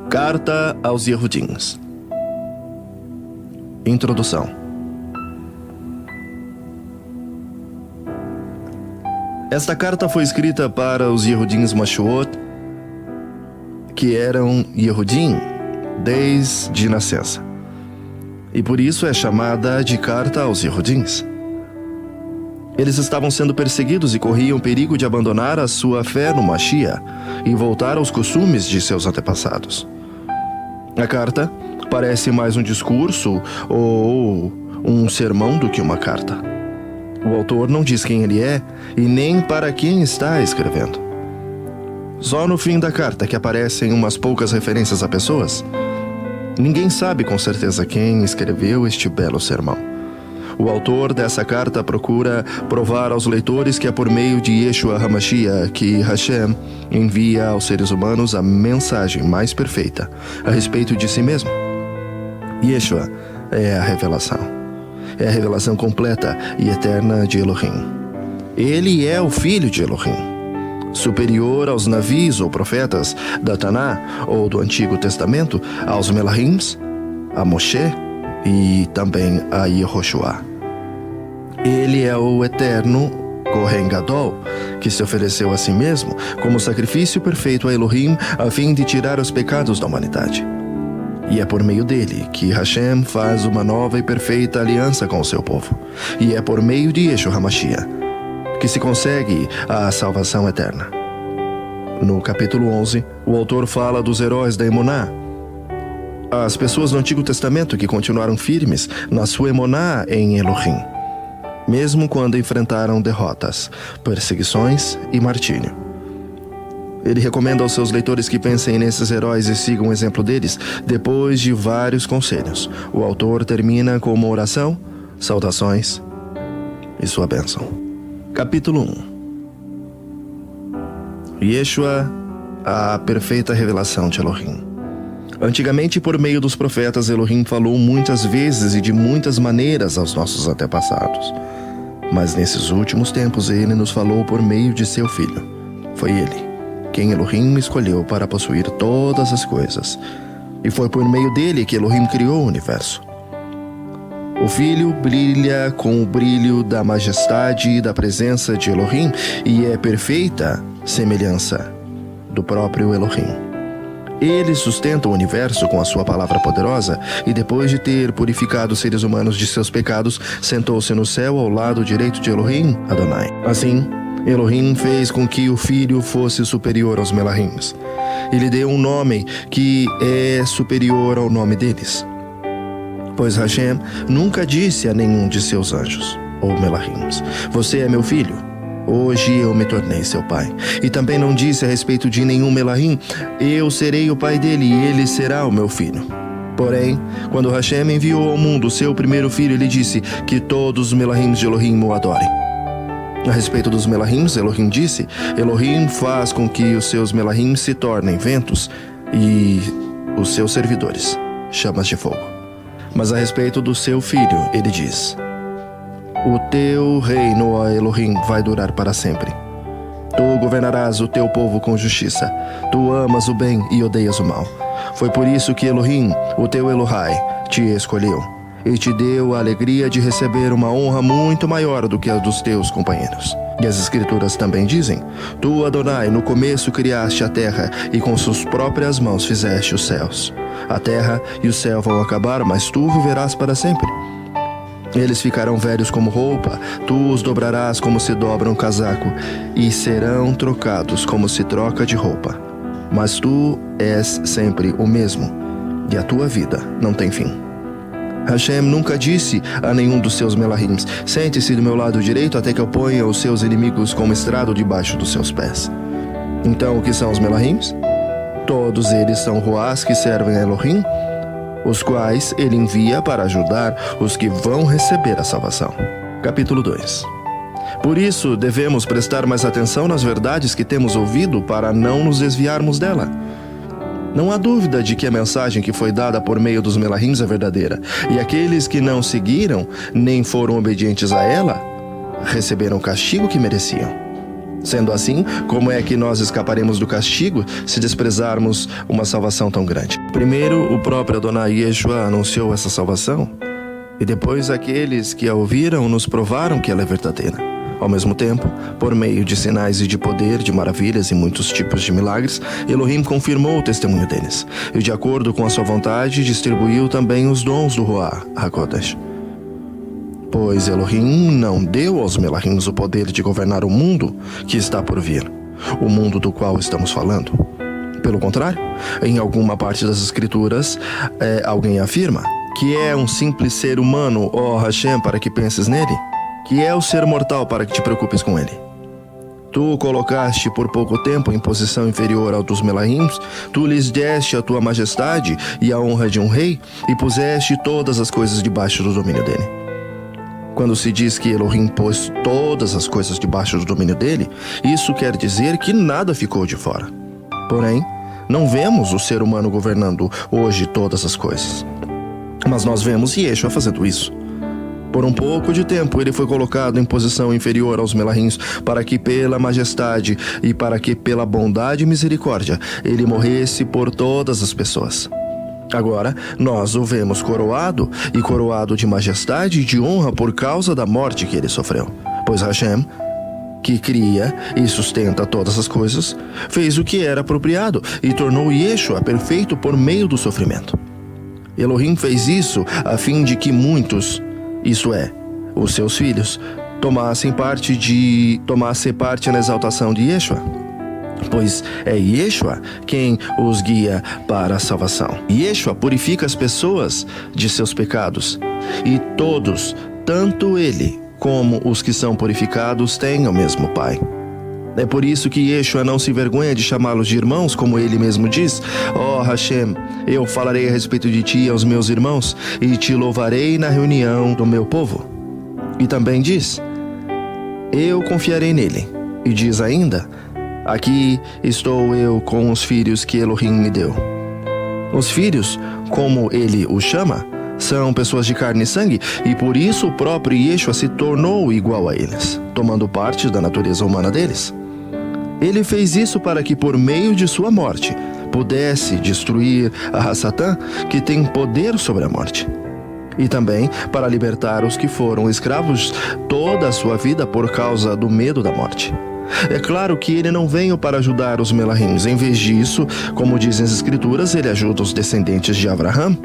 Carta aos Yehudins. Introdução. Esta carta foi escrita para os Yehudins Mashuot, que eram Yehudim desde nascença. E por isso é chamada de Carta aos Yehudins. Eles estavam sendo perseguidos e corriam perigo de abandonar a sua fé no Mashiach e voltar aos costumes de seus antepassados. A carta parece mais um discurso ou um sermão do que uma carta. O autor não diz quem ele é e nem para quem está escrevendo. Só no fim da carta que aparecem umas poucas referências a pessoas. Ninguém sabe com certeza quem escreveu este belo sermão. O autor dessa carta procura provar aos leitores que é por meio de Yeshua HaMashiach que Hashem envia aos seres humanos a mensagem mais perfeita a respeito de si mesmo. Yeshua é a revelação. É a revelação completa e eterna de Elohim. Ele é o Filho de Elohim, superior aos navis ou profetas da Taná ou do Antigo Testamento, aos Melahims, a Moshe e também a Yehoshua. Ele é o eterno Kohen Gadol, que se ofereceu a si mesmo como sacrifício perfeito a Elohim a fim de tirar os pecados da humanidade. E é por meio dele que Hashem faz uma nova e perfeita aliança com o seu povo. E é por meio de Yeshua HaMashiach que se consegue a salvação eterna. No capítulo 11, o autor fala dos heróis da Emuná, as pessoas do Antigo Testamento que continuaram firmes na sua Emuná em Elohim, mesmo quando enfrentaram derrotas, perseguições e martírio. Ele recomenda aos seus leitores que pensem nesses heróis e sigam o exemplo deles. Depois de vários conselhos, o autor termina com uma oração, saudações e sua bênção. Capítulo 1. Yeshua, a perfeita revelação de Elohim. Antigamente, por meio dos profetas, Elohim falou muitas vezes e de muitas maneiras aos nossos antepassados. Mas nesses últimos tempos, ele nos falou por meio de seu Filho. Foi ele quem Elohim escolheu para possuir todas as coisas. E foi por meio dele que Elohim criou o universo. O Filho brilha com o brilho da majestade e da presença de Elohim e é perfeita semelhança do próprio Elohim. Ele sustenta o universo com a sua palavra poderosa e depois de ter purificado os seres humanos de seus pecados, sentou-se no céu ao lado direito de Elohim, Adonai. Assim, Elohim fez com que o Filho fosse superior aos Melahims. Ele deu um nome que é superior ao nome deles. Pois Hashem nunca disse a nenhum de seus anjos, ou Melahims, você é meu filho, hoje eu me tornei seu pai. E também não disse a respeito de nenhum Melahim, eu serei o pai dele e ele será o meu filho. Porém, quando Hashem enviou ao mundo o seu primeiro filho, ele disse que todos os Melahims de Elohim o adorem. A respeito dos Melahims, Elohim disse, Elohim faz com que os seus Melahims se tornem ventos e os seus servidores, chamas de fogo. Mas a respeito do seu filho, ele diz, o teu reino, ó Elohim, vai durar para sempre. Tu governarás o teu povo com justiça. Tu amas o bem e odeias o mal. Foi por isso que Elohim, o teu Elohai, te escolheu e te deu a alegria de receber uma honra muito maior do que a dos teus companheiros. E as escrituras também dizem, tu, Adonai, no começo criaste a terra e com suas próprias mãos fizeste os céus. A terra e o céu vão acabar, mas tu viverás para sempre. Eles ficarão velhos como roupa, tu os dobrarás como se dobra um casaco, e serão trocados como se troca de roupa. Mas tu és sempre o mesmo, e a tua vida não tem fim. Hashem nunca disse a nenhum dos seus Melahims, sente-se do meu lado direito até que eu ponha os seus inimigos como estrado debaixo dos seus pés. Então, o que são os Melahims? Todos eles são Ruás que servem a Elohim, os quais ele envia para ajudar os que vão receber a salvação. Capítulo 2. Por isso, devemos prestar mais atenção nas verdades que temos ouvido para não nos desviarmos dela. Não há dúvida de que a mensagem que foi dada por meio dos Melahims é verdadeira, e aqueles que não seguiram, nem foram obedientes a ela, receberam o castigo que mereciam. Sendo assim, como é que nós escaparemos do castigo se desprezarmos uma salvação tão grande? Primeiro, o próprio Adonai Yeshua anunciou essa salvação, e depois aqueles que a ouviram nos provaram que ela é verdadeira. Ao mesmo tempo, por meio de sinais e de poder, de maravilhas e muitos tipos de milagres, Elohim confirmou o testemunho deles, e de acordo com a sua vontade, distribuiu também os dons do Ruach HaKodesh. Pois Elohim não deu aos Melahim o poder de governar o mundo que está por vir, o mundo do qual estamos falando. Pelo contrário, em alguma parte das Escrituras, alguém afirma que é um simples ser humano, ó Hashem, para que penses nele, que é o ser mortal para que te preocupes com ele. Tu o colocaste por pouco tempo em posição inferior ao dos Melahim, tu lhes deste a tua majestade e a honra de um rei, e puseste todas as coisas debaixo do domínio dele. Quando se diz que Elohim pôs todas as coisas debaixo do domínio dele, isso quer dizer que nada ficou de fora. Porém, não vemos o ser humano governando hoje todas as coisas. Mas nós vemos Yeshua fazendo isso. Por um pouco de tempo ele foi colocado em posição inferior aos Melahim, para que pela majestade e para que pela bondade e misericórdia ele morresse por todas as pessoas. Agora, nós o vemos coroado, e coroado de majestade e de honra por causa da morte que ele sofreu. Pois Hashem, que cria e sustenta todas as coisas, fez o que era apropriado e tornou Yeshua perfeito por meio do sofrimento. Elohim fez isso a fim de que muitos, isto é, os seus filhos, tomassem parte na exaltação de Yeshua. Pois é Yeshua quem os guia para a salvação. Yeshua purifica as pessoas de seus pecados, e todos, tanto ele como os que são purificados, têm o mesmo Pai. É por isso que Yeshua não se envergonha de chamá-los de irmãos, como ele mesmo diz: ó Hashem, eu falarei a respeito de ti aos meus irmãos, e te louvarei na reunião do meu povo. E também diz: eu confiarei nele. E diz ainda: aqui estou eu com os filhos que Elohim me deu. Os filhos, como ele os chama, são pessoas de carne e sangue, e por isso o próprio Yeshua se tornou igual a eles, tomando parte da natureza humana deles. Ele fez isso para que, por meio de sua morte, pudesse destruir a Satã, que tem poder sobre a morte. E também para libertar os que foram escravos toda a sua vida por causa do medo da morte. É claro que ele não veio para ajudar os Melahim. Em vez disso, como dizem as Escrituras, ele ajuda os descendentes de Abraham.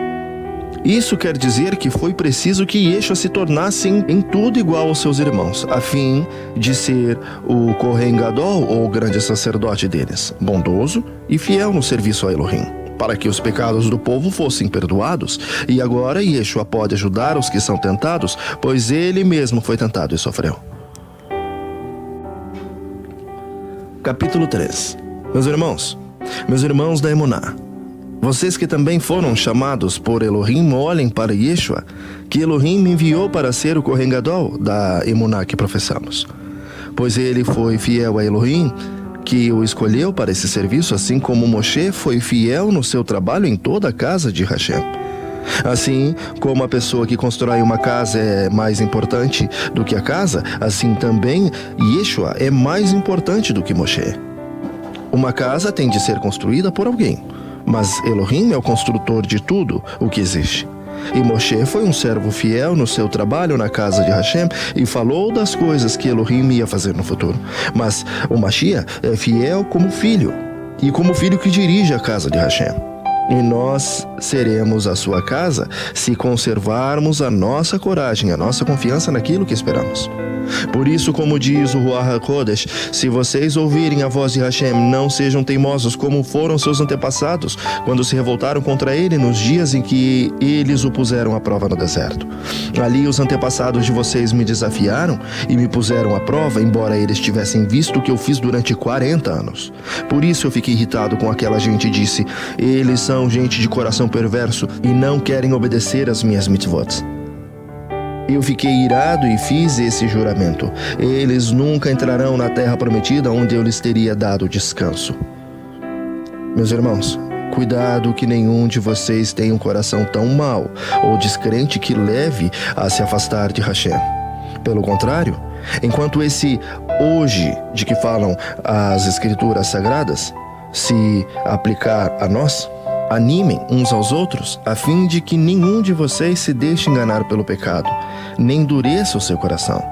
Isso quer dizer que foi preciso que Yeshua se tornasse em tudo igual aos seus irmãos, a fim de ser o Kohen Gadol, ou grande sacerdote deles, bondoso e fiel no serviço a Elohim, para que os pecados do povo fossem perdoados. E agora Yeshua pode ajudar os que são tentados, pois ele mesmo foi tentado e sofreu. Capítulo 3. Meus irmãos da Emuná, vocês que também foram chamados por Elohim, olhem para Yeshua, que Elohim me enviou para ser o Kohen Gadol da Emuná que professamos. Pois ele foi fiel a Elohim, que o escolheu para esse serviço, assim como Moshe foi fiel no seu trabalho em toda a casa de Hashem. Assim como a pessoa que constrói uma casa é mais importante do que a casa, assim também Yeshua é mais importante do que Moshe. Uma casa tem de ser construída por alguém, mas Elohim é o construtor de tudo o que existe. E Moshe foi um servo fiel no seu trabalho na casa de Hashem e falou das coisas que Elohim ia fazer no futuro. Mas o Mashiach é fiel como filho, e como filho que dirige a casa de Hashem. E nós seremos a sua casa se conservarmos a nossa coragem, a nossa confiança naquilo que esperamos. Por isso, como diz o Ruach HaKodesh, se vocês ouvirem a voz de Hashem, não sejam teimosos como foram seus antepassados, quando se revoltaram contra ele nos dias em que eles o puseram à prova no deserto. Ali os antepassados de vocês me desafiaram e me puseram à prova, embora eles tivessem visto o que eu fiz durante 40 anos. Por isso eu fiquei irritado com aquela gente e disse: eles são gente de coração perverso e não querem obedecer às minhas mitzvot. Eu fiquei irado e fiz esse juramento: eles nunca entrarão na terra prometida onde eu lhes teria dado descanso. Meus irmãos, cuidado que nenhum de vocês tenha um coração tão mau ou descrente que leve a se afastar de Hashem. Pelo contrário, enquanto esse hoje de que falam as escrituras sagradas se aplicar a nós? Animem uns aos outros, a fim de que nenhum de vocês se deixe enganar pelo pecado, nem endureça o seu coração.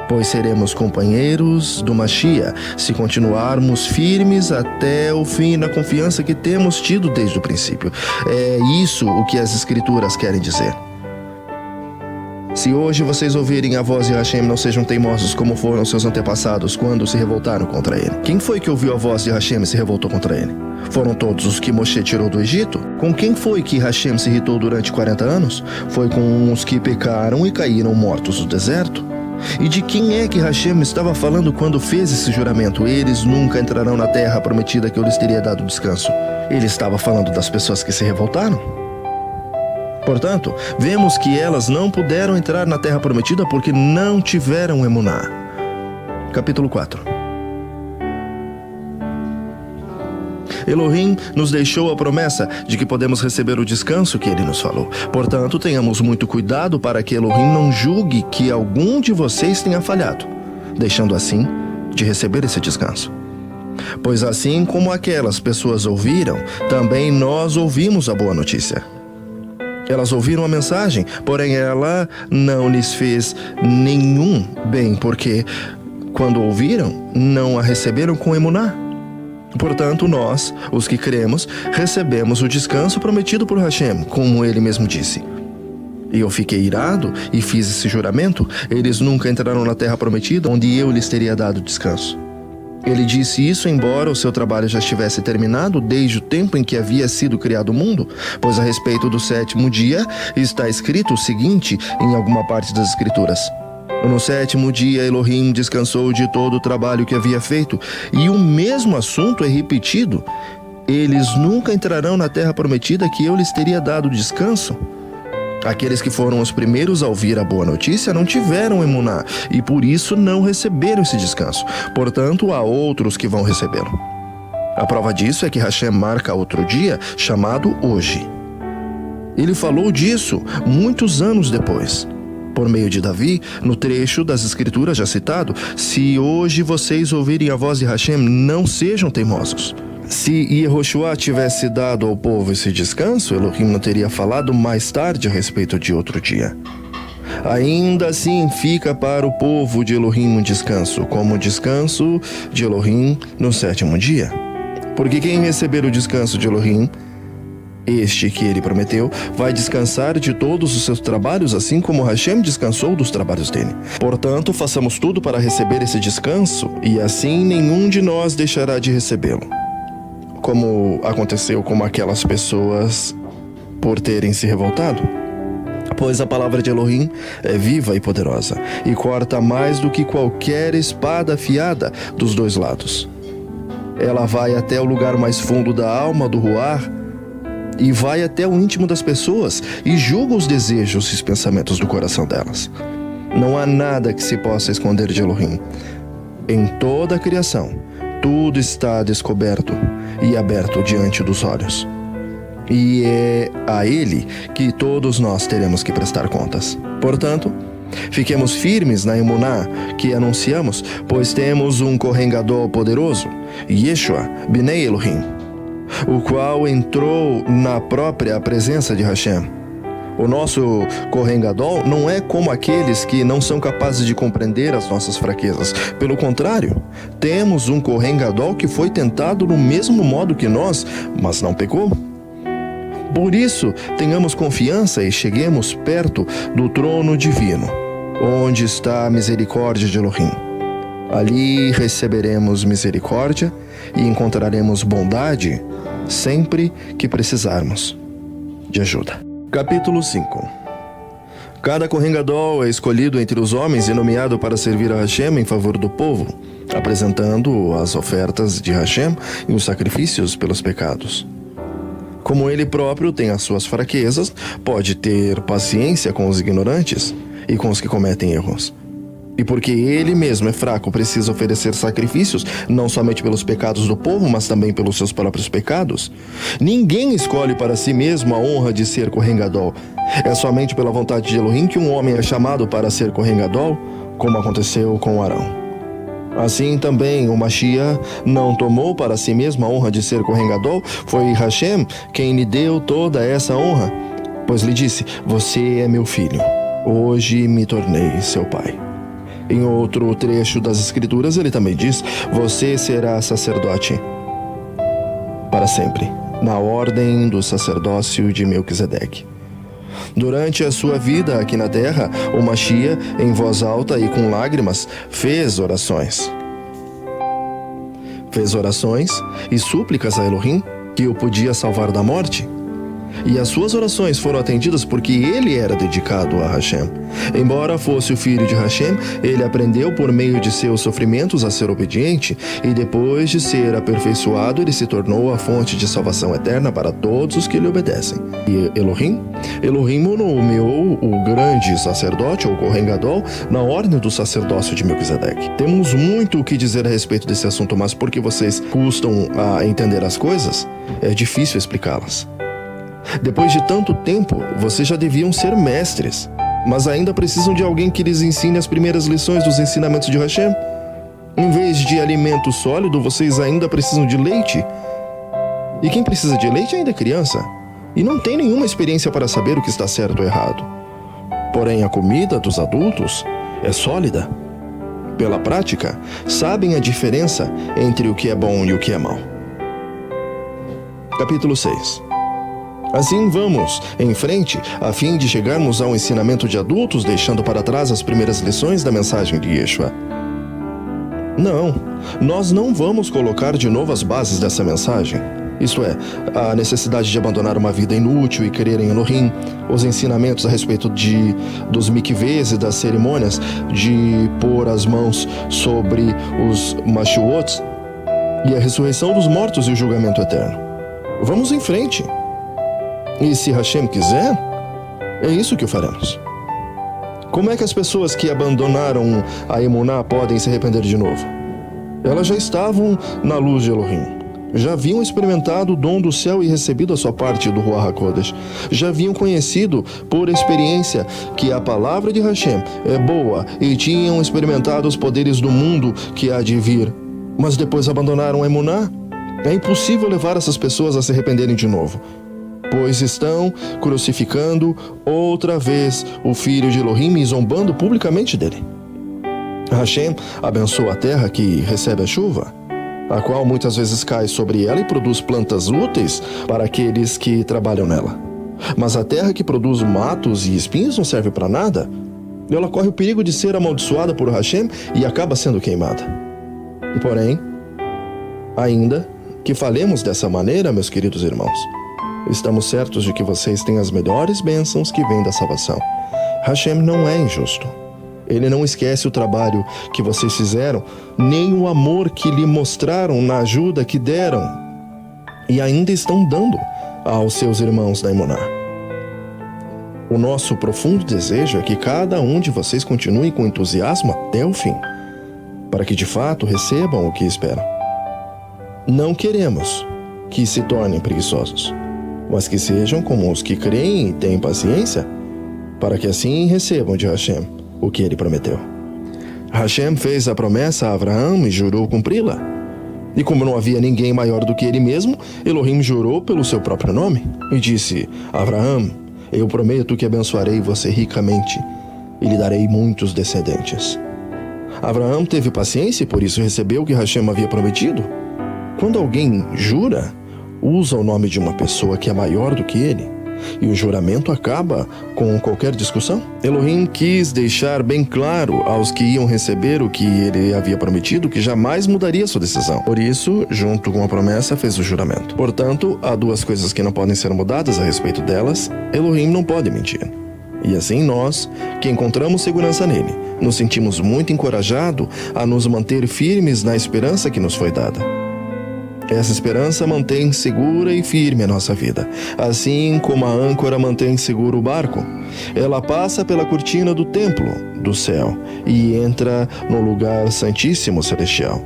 Pois seremos companheiros do Machia, se continuarmos firmes até o fim na confiança que temos tido desde o princípio. É isso o que as Escrituras querem dizer. Se hoje vocês ouvirem a voz de Hashem, não sejam teimosos como foram seus antepassados quando se revoltaram contra ele. Quem foi que ouviu a voz de Hashem e se revoltou contra ele? Foram todos os que Moshe tirou do Egito? Com quem foi que Hashem se irritou durante 40 anos? Foi com os que pecaram e caíram mortos no deserto? E de quem é que Hashem estava falando quando fez esse juramento? Eles nunca entrarão na terra prometida que eu lhes teria dado descanso. Ele estava falando das pessoas que se revoltaram? Portanto, vemos que elas não puderam entrar na terra prometida porque não tiveram emuná. Capítulo 4. Elohim nos deixou a promessa de que podemos receber o descanso que ele nos falou. Portanto, tenhamos muito cuidado para que Elohim não julgue que algum de vocês tenha falhado, deixando assim de receber esse descanso. Pois assim como aquelas pessoas ouviram, também nós ouvimos a boa notícia. Elas ouviram a mensagem, porém ela não lhes fez nenhum bem, porque quando ouviram, não a receberam com emuná. Portanto, nós, os que cremos, recebemos o descanso prometido por Hashem, como ele mesmo disse. E eu fiquei irado e fiz esse juramento, eles nunca entraram na terra prometida, onde eu lhes teria dado descanso. Ele disse isso embora o seu trabalho já estivesse terminado desde o tempo em que havia sido criado o mundo, pois a respeito do 7º dia está escrito o seguinte em alguma parte das Escrituras. No 7º dia Elohim descansou de todo o trabalho que havia feito, e o mesmo assunto é repetido. Eles nunca entrarão na terra prometida que eu lhes teria dado descanso. Aqueles que foram os primeiros a ouvir a boa notícia não tiveram emuná e por isso não receberam esse descanso. Portanto, há outros que vão recebê-lo. A prova disso é que Hashem marca outro dia chamado hoje. Ele falou disso muitos anos depois, por meio de Davi, no trecho das Escrituras já citado: se hoje vocês ouvirem a voz de Hashem, não sejam teimosos. Se Yehoshua tivesse dado ao povo esse descanso, Elohim não teria falado mais tarde a respeito de outro dia. Ainda assim fica para o povo de Elohim um descanso, como o descanso de Elohim no 7º dia. Porque quem receber o descanso de Elohim, este que ele prometeu, vai descansar de todos os seus trabalhos, assim como Hashem descansou dos trabalhos dele. Portanto, façamos tudo para receber esse descanso, e assim nenhum de nós deixará de recebê-lo. Como aconteceu com aquelas pessoas por terem se revoltado. Pois a palavra de Elohim é viva e poderosa, e corta mais do que qualquer espada afiada dos dois lados. Ela vai até o lugar mais fundo da alma, do ruar, e vai até o íntimo das pessoas, e julga os desejos e os pensamentos do coração delas. Não há nada que se possa esconder de Elohim. Em toda a criação, tudo está descoberto e aberto diante dos olhos. E é a ele que todos nós teremos que prestar contas. Portanto, fiquemos firmes na emuná que anunciamos, pois temos um Kohen Gadol poderoso, Yeshua Bnei Elohim, o qual entrou na própria presença de Hashem. O nosso Kohen Gadol não é como aqueles que não são capazes de compreender as nossas fraquezas. Pelo contrário, temos um Kohen Gadol que foi tentado no mesmo modo que nós, mas não pecou. Por isso, tenhamos confiança e cheguemos perto do trono divino, onde está a misericórdia de Elohim. Ali receberemos misericórdia e encontraremos bondade sempre que precisarmos de ajuda. Capítulo 5. Cada Kohen Gadol é escolhido entre os homens e nomeado para servir a Hashem em favor do povo, apresentando as ofertas de Hashem e os sacrifícios pelos pecados. Como ele próprio tem as suas fraquezas, pode ter paciência com os ignorantes e com os que cometem erros. E porque ele mesmo é fraco, precisa oferecer sacrifícios, não somente pelos pecados do povo, mas também pelos seus próprios pecados. Ninguém escolhe para si mesmo a honra de ser Kohen Gadol. É somente pela vontade de Elohim que um homem é chamado para ser Kohen Gadol, como aconteceu com Arão. Assim também o Mashiach não tomou para si mesmo a honra de ser Kohen Gadol, foi Hashem quem lhe deu toda essa honra, pois lhe disse: você é meu filho, hoje me tornei seu pai. Em outro trecho das Escrituras ele também diz: você será sacerdote para sempre, na ordem do sacerdócio de Melquisedeque. Durante a sua vida aqui na terra, o Mashiach, em voz alta e com lágrimas, fez orações. Fez orações e súplicas a Elohim, que o podia salvar da morte. E as suas orações foram atendidas porque ele era dedicado a Hashem. Embora fosse o filho de Hashem, ele aprendeu por meio de seus sofrimentos a ser obediente, e depois de ser aperfeiçoado, ele se tornou a fonte de salvação eterna para todos os que lhe obedecem. E Elohim nomeou o grande sacerdote, ou Kohen Gadol, na ordem do sacerdócio de Melquisedeque. Temos muito o que dizer a respeito desse assunto, mas porque vocês custam a entender as coisas, é difícil explicá-las. Depois de tanto tempo, vocês já deviam ser mestres, mas ainda precisam de alguém que lhes ensine as primeiras lições dos ensinamentos de Hashem. Em vez de alimento sólido, vocês ainda precisam de leite. E quem precisa de leite ainda é criança, e não tem nenhuma experiência para saber o que está certo ou errado. Porém, a comida dos adultos é sólida. Pela prática, sabem a diferença entre o que é bom e o que é mau. Capítulo 6. Assim vamos em frente, a fim de chegarmos ao ensinamento de adultos, deixando para trás as primeiras lições da mensagem de Yeshua. Não, nós não vamos colocar de novo as bases dessa mensagem. Isto é, a necessidade de abandonar uma vida inútil e crer em Elohim, os ensinamentos a respeito dos mikvês e das cerimônias, de pôr as mãos sobre os mashuot, e a ressurreição dos mortos e o julgamento eterno. Vamos em frente. E se Hashem quiser, é isso que o faremos. Como é que as pessoas que abandonaram a Emuná podem se arrepender de novo? Elas já estavam na luz de Elohim. Já haviam experimentado o dom do céu e recebido a sua parte do Ruach HaKodesh. Já haviam conhecido por experiência que a palavra de Hashem é boa e tinham experimentado os poderes do mundo que há de vir. Mas depois abandonaram a Emuná? É impossível levar essas pessoas a se arrependerem de novo, pois estão crucificando outra vez o filho de Elohim e zombando publicamente dele. Hashem abençoa a terra que recebe a chuva, a qual muitas vezes cai sobre ela e produz plantas úteis para aqueles que trabalham nela. Mas a terra que produz matos e espinhos não serve para nada. Ela corre o perigo de ser amaldiçoada por Hashem e acaba sendo queimada. Porém, ainda que falemos dessa maneira, meus queridos irmãos, estamos certos de que vocês têm as melhores bênçãos que vêm da salvação. Hashem não é injusto. Ele não esquece o trabalho que vocês fizeram, nem o amor que lhe mostraram na ajuda que deram e ainda estão dando aos seus irmãos da Emuná. O nosso profundo desejo é que cada um de vocês continue com entusiasmo até o fim, para que de fato recebam o que esperam. Não queremos que se tornem preguiçosos, mas que sejam como os que creem e têm paciência, para que assim recebam de Hashem o que ele prometeu. Hashem fez a promessa a Abraão e jurou cumpri-la. E como não havia ninguém maior do que ele mesmo, Elohim jurou pelo seu próprio nome e disse: Abraão, eu prometo que abençoarei você ricamente e lhe darei muitos descendentes. Abraão teve paciência e por isso recebeu o que Hashem havia prometido. Quando alguém jura, usa o nome de uma pessoa que é maior do que ele, e o juramento acaba com qualquer discussão. Elohim quis deixar bem claro aos que iam receber o que ele havia prometido que jamais mudaria sua decisão. Por isso, junto com a promessa, fez o juramento. Portanto, há duas coisas que não podem ser mudadas a respeito delas. Elohim não pode mentir. E assim nós, que encontramos segurança nele, nos sentimos muito encorajados a nos manter firmes na esperança que nos foi dada. Essa esperança mantém segura e firme a nossa vida, assim como a âncora mantém seguro o barco. Ela passa pela cortina do templo, do céu, e entra no lugar santíssimo celestial.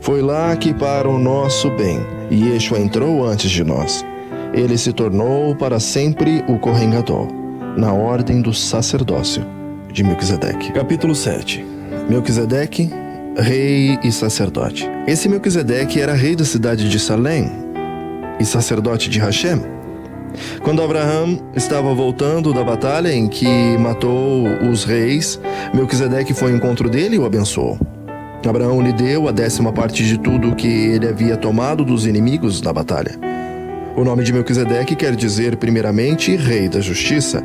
Foi lá que, para o nosso bem, Yeshua entrou antes de nós. Ele se tornou para sempre o Kohen Gadol, na ordem do sacerdócio de Melquisedeque. Capítulo 7. Melquisedeque rei e sacerdote. Esse Melquisedeque era rei da cidade de Salém e sacerdote de Hashem. Quando Abraão estava voltando da batalha em que matou os reis, Melquisedeque foi ao encontro dele e o abençoou. Abraão lhe deu a 10ª parte de tudo que ele havia tomado dos inimigos na batalha. O nome de Melquisedeque quer dizer, primeiramente, rei da justiça.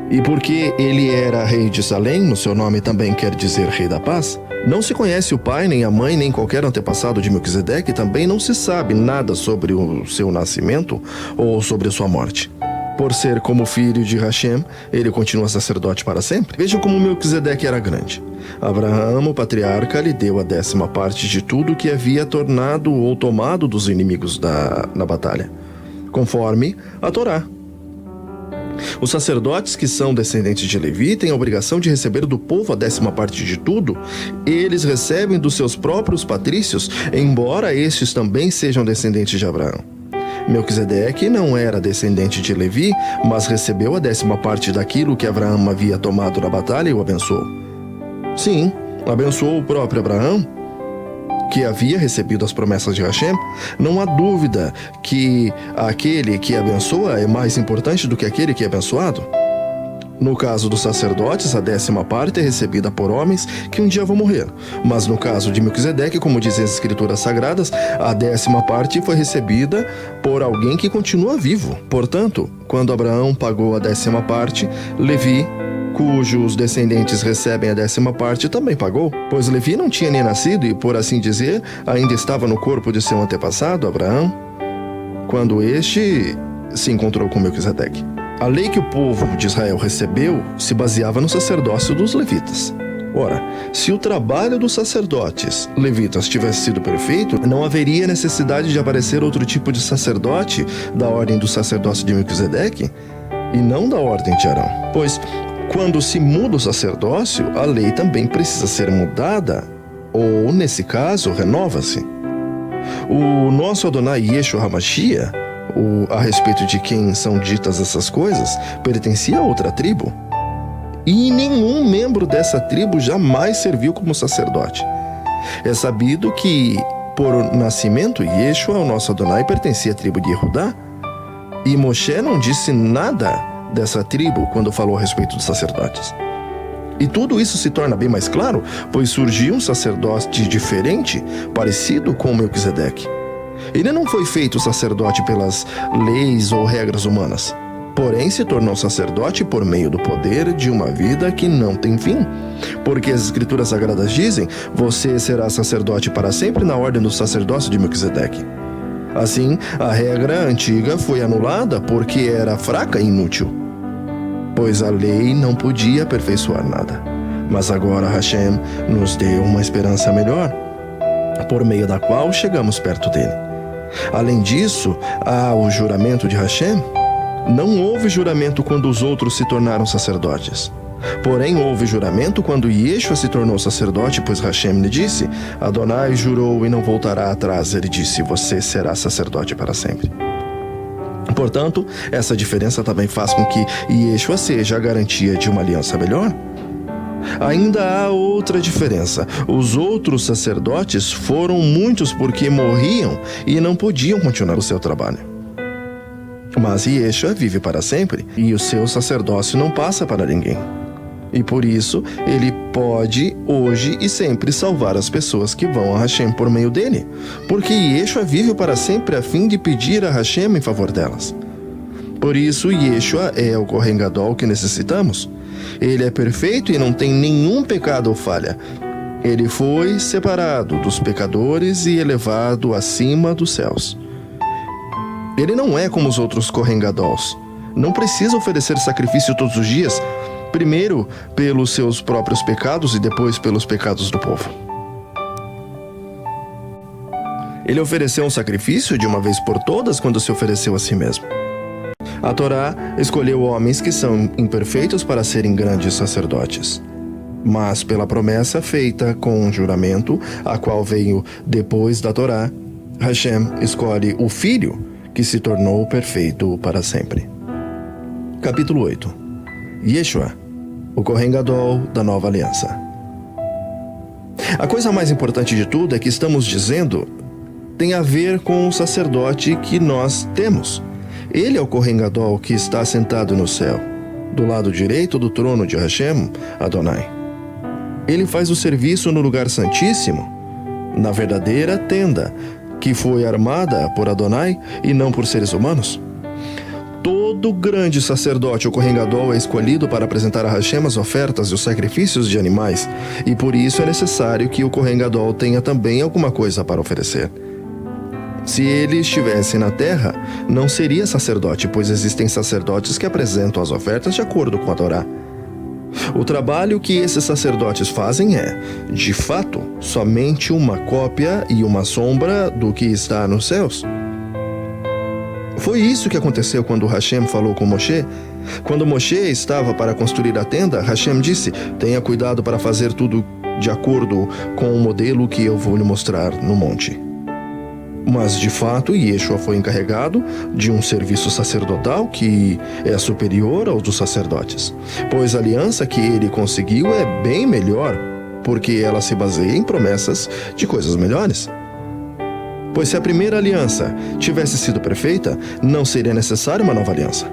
E porque ele era rei de Salém, o seu nome também quer dizer rei da paz. Não se conhece o pai, nem a mãe, nem qualquer antepassado de Melquisedeque, também não se sabe nada sobre o seu nascimento ou sobre a sua morte. Por ser como filho de Hashem, ele continua sacerdote para sempre. Vejam como Melquisedeque era grande. Abraão, o patriarca, lhe deu a 10ª parte de tudo que havia tornado ou tomado dos inimigos na batalha, conforme a Torá. Os sacerdotes que são descendentes de Levi têm a obrigação de receber do povo a 10ª parte de tudo. Eles recebem dos seus próprios patrícios, embora estes também sejam descendentes de Abraão. Melquisedeque não era descendente de Levi, mas recebeu a 10ª parte daquilo que Abraão havia tomado na batalha e o abençoou. Sim, abençoou o próprio Abraão, que havia recebido as promessas de Hashem. Não há dúvida que aquele que abençoa é mais importante do que aquele que é abençoado. No caso dos sacerdotes, a 10ª parte é recebida por homens que um dia vão morrer. Mas no caso de Melquisedeque, como dizem as escrituras sagradas, a 10ª parte foi recebida por alguém que continua vivo. Portanto, quando Abraão pagou a 10ª parte, Levi, cujos descendentes recebem a 10ª parte, também pagou, pois Levi não tinha nem nascido e, por assim dizer, ainda estava no corpo de seu antepassado, Abraão, quando este se encontrou com Melquisedeque. A lei que o povo de Israel recebeu se baseava no sacerdócio dos levitas. Ora, se o trabalho dos sacerdotes levitas tivesse sido perfeito, não haveria necessidade de aparecer outro tipo de sacerdote da ordem do sacerdócio de Melquisedeque e não da ordem de Arão, pois quando se muda o sacerdócio, a lei também precisa ser mudada, ou, nesse caso, renova-se. O nosso Adonai Yeshua HaMashiach, a respeito de quem são ditas essas coisas, pertencia a outra tribo. E nenhum membro dessa tribo jamais serviu como sacerdote. É sabido que, por nascimento, Yeshua, o nosso Adonai, pertencia à tribo de Yehudá. E Moshe não disse nada dessa tribo quando falou a respeito dos sacerdotes. E tudo isso se torna bem mais claro, pois surgiu um sacerdote diferente, parecido com Melquisedeque. Ele não foi feito sacerdote pelas leis ou regras humanas, porém se tornou sacerdote por meio do poder de uma vida que não tem fim. Porque as escrituras sagradas dizem: você será sacerdote para sempre na ordem do sacerdócio de Melquisedeque. Assim, a regra antiga foi anulada porque era fraca e inútil, pois a lei não podia aperfeiçoar nada. Mas agora Hashem nos deu uma esperança melhor, por meio da qual chegamos perto dele. Além disso, há o juramento de Hashem. Não houve juramento quando os outros se tornaram sacerdotes. Porém, houve juramento quando Yeshua se tornou sacerdote, pois Hashem lhe disse: Adonai jurou e não voltará atrás. Ele disse: você será sacerdote para sempre. Portanto, essa diferença também faz com que Yeshua seja a garantia de uma aliança melhor. Ainda há outra diferença. Os outros sacerdotes foram muitos porque morriam e não podiam continuar o seu trabalho. Mas Yeshua vive para sempre e o seu sacerdócio não passa para ninguém. E por isso, ele pode, hoje e sempre, salvar as pessoas que vão a Hashem por meio dele. Porque Yeshua vive para sempre a fim de pedir a Hashem em favor delas. Por isso, Yeshua é o Kohen Gadol que necessitamos. Ele é perfeito e não tem nenhum pecado ou falha. Ele foi separado dos pecadores e elevado acima dos céus. Ele não é como os outros Kohen Gadols. Não precisa oferecer sacrifício todos os dias, primeiro pelos seus próprios pecados e depois pelos pecados do povo. Ele ofereceu um sacrifício de uma vez por todas quando se ofereceu a si mesmo. A Torá escolheu homens que são imperfeitos para serem grandes sacerdotes. Mas pela promessa feita com um juramento, a qual veio depois da Torá, Hashem escolhe o Filho que se tornou perfeito para sempre. Capítulo 8. Yeshua, o Kohen Gadol da Nova Aliança. A coisa mais importante de tudo é que estamos dizendo tem a ver com o sacerdote que nós temos. Ele é o Kohen Gadol que está sentado no céu, do lado direito do trono de Hashem, Adonai. Ele faz o serviço no lugar santíssimo, na verdadeira tenda, que foi armada por Adonai e não por seres humanos. Todo grande sacerdote, o Kohen Gadol, é escolhido para apresentar a Hashem as ofertas e os sacrifícios de animais, e por isso é necessário que o Kohen Gadol tenha também alguma coisa para oferecer. Se ele estivesse na terra, não seria sacerdote, pois existem sacerdotes que apresentam as ofertas de acordo com a Torá. O trabalho que esses sacerdotes fazem é, de fato, somente uma cópia e uma sombra do que está nos céus. Foi isso que aconteceu quando Hashem falou com Moshe. Quando Moshe estava para construir a tenda, Hashem disse: tenha cuidado para fazer tudo de acordo com o modelo que eu vou lhe mostrar no monte. Mas, de fato, Yeshua foi encarregado de um serviço sacerdotal que é superior ao dos sacerdotes, pois a aliança que ele conseguiu é bem melhor, porque ela se baseia em promessas de coisas melhores. Pois se a primeira aliança tivesse sido perfeita, não seria necessária uma nova aliança.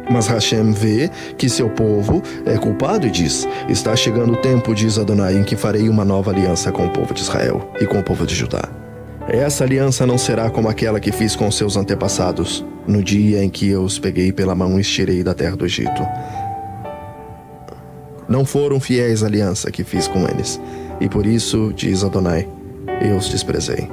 Mas Hashem vê que seu povo é culpado e diz: está chegando o tempo, diz Adonai, em que farei uma nova aliança com o povo de Israel e com o povo de Judá. Essa aliança não será como aquela que fiz com seus antepassados, no dia em que eu os peguei pela mão e os tirei da terra do Egito. Não foram fiéis à aliança que fiz com eles, e por isso, diz Adonai, eu os desprezei.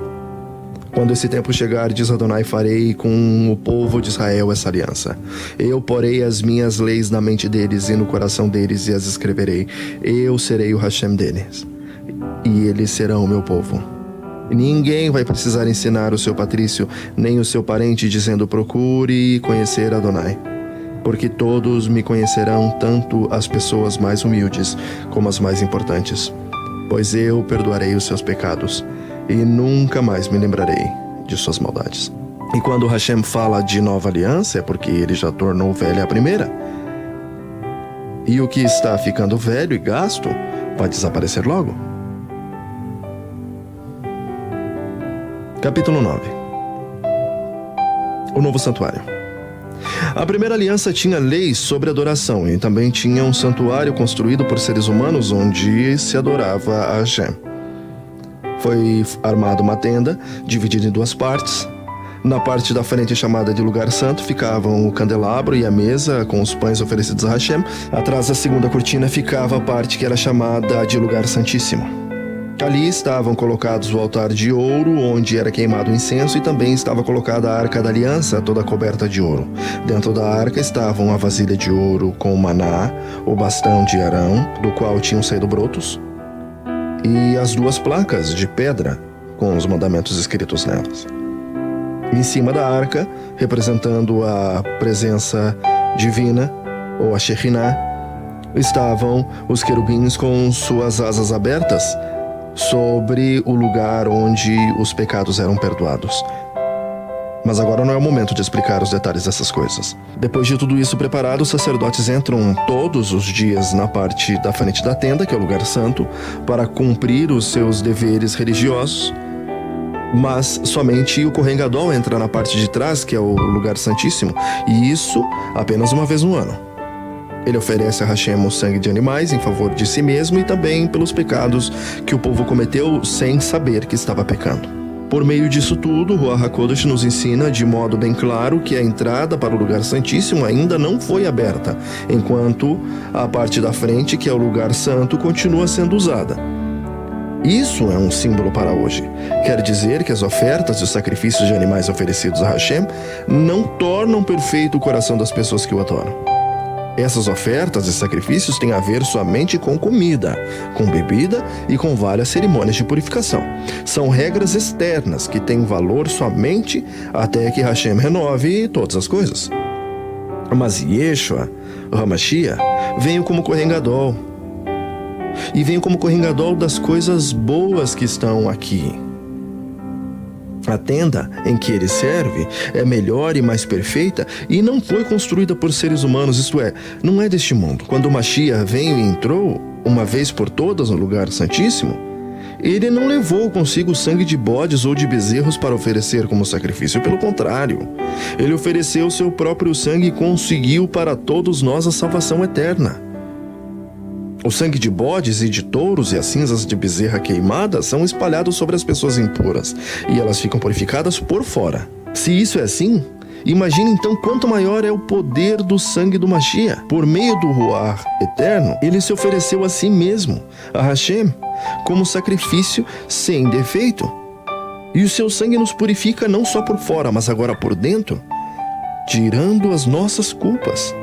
Quando esse tempo chegar, diz Adonai, farei com o povo de Israel essa aliança. Eu porei as minhas leis na mente deles e no coração deles e as escreverei. Eu serei o Hashem deles, e eles serão o meu povo. Ninguém vai precisar ensinar o seu patrício, nem o seu parente, dizendo: procure conhecer Adonai. Porque todos me conhecerão, tanto as pessoas mais humildes como as mais importantes. Pois eu perdoarei os seus pecados e nunca mais me lembrarei de suas maldades. E quando Hashem fala de nova aliança, é porque ele já tornou velha a primeira. E o que está ficando velho e gasto vai desaparecer logo. Capítulo 9. O novo santuário. A primeira aliança tinha leis sobre adoração e também tinha um santuário construído por seres humanos onde se adorava a Hashem. Foi armada uma tenda, dividida em duas partes. Na parte da frente, chamada de lugar santo, ficavam o candelabro e a mesa com os pães oferecidos a Hashem. Atrás da segunda cortina ficava a parte que era chamada de lugar santíssimo. Ali estavam colocados o altar de ouro, onde era queimado o incenso, e também estava colocada a arca da aliança, toda coberta de ouro. Dentro da arca estavam a vasilha de ouro com o maná, o bastão de Arão, do qual tinham saído brotos, e as duas placas de pedra com os mandamentos escritos nelas. Em cima da arca, representando a presença divina, ou a Shekhinah, estavam os querubins com suas asas abertas sobre o lugar onde os pecados eram perdoados. Mas agora não é o momento de explicar os detalhes dessas coisas. Depois de tudo isso preparado, os sacerdotes entram todos os dias na parte da frente da tenda, que é o lugar santo, para cumprir os seus deveres religiosos. Mas somente o Kohen Gadol entra na parte de trás, que é o lugar santíssimo, e isso apenas uma vez no ano. Ele oferece a Hashem o sangue de animais em favor de si mesmo e também pelos pecados que o povo cometeu sem saber que estava pecando. Por meio disso tudo, o Ruach HaKodesh nos ensina de modo bem claro que a entrada para o lugar santíssimo ainda não foi aberta, enquanto a parte da frente, que é o lugar santo, continua sendo usada. Isso é um símbolo para hoje. Quer dizer que as ofertas e os sacrifícios de animais oferecidos a Hashem não tornam perfeito o coração das pessoas que o adoram. Essas ofertas e sacrifícios têm a ver somente com comida, com bebida e com várias cerimônias de purificação. São regras externas que têm valor somente até que Hashem renove todas as coisas. Mas Yeshua, o HaMashiach, veio como Kohen Gadol. E veio como Kohen Gadol das coisas boas que estão aqui. A tenda em que ele serve é melhor e mais perfeita e não foi construída por seres humanos, isto é, não é deste mundo. Quando o Mashiach veio e entrou, uma vez por todas, no lugar santíssimo, Ele não levou consigo sangue de bodes ou de bezerros para oferecer como sacrifício. Pelo contrário, ele ofereceu seu próprio sangue e conseguiu para todos nós a salvação eterna. O sangue de bodes e de touros e as cinzas de bezerra queimada são espalhados sobre as pessoas impuras, e elas ficam purificadas por fora. Se isso é assim, imagine então quanto maior é o poder do sangue do Mashiach. Por meio do Ruach eterno, ele se ofereceu a si mesmo, a Hashem, como sacrifício sem defeito. E o seu sangue nos purifica não só por fora, mas agora por dentro, tirando as nossas culpas.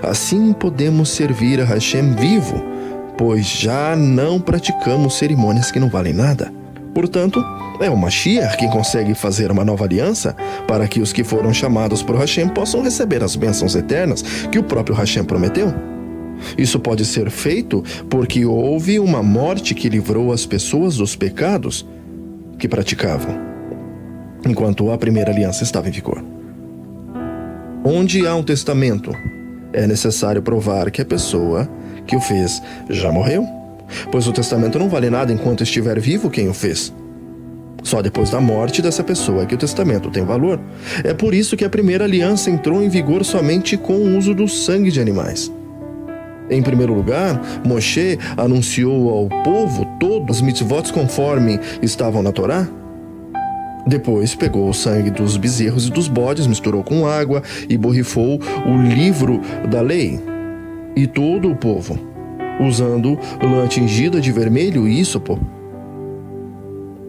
Assim podemos servir a Hashem vivo, pois já não praticamos cerimônias que não valem nada. Portanto, é o Mashiach quem consegue fazer uma nova aliança para que os que foram chamados por Hashem possam receber as bênçãos eternas que o próprio Hashem prometeu. Isso pode ser feito porque houve uma morte que livrou as pessoas dos pecados que praticavam, enquanto a primeira aliança estava em vigor. Onde há um testamento, é necessário provar que a pessoa que o fez já morreu, pois o testamento não vale nada enquanto estiver vivo quem o fez. Só depois da morte dessa pessoa é que o testamento tem valor. É por isso que a primeira aliança entrou em vigor somente com o uso do sangue de animais. Em primeiro lugar, Moshe anunciou ao povo todos os mitzvot conforme estavam na Torá. Depois pegou o sangue dos bezerros e dos bodes, misturou com água e borrifou o livro da lei. E todo o povo, usando lã tingida de vermelho e ísopo.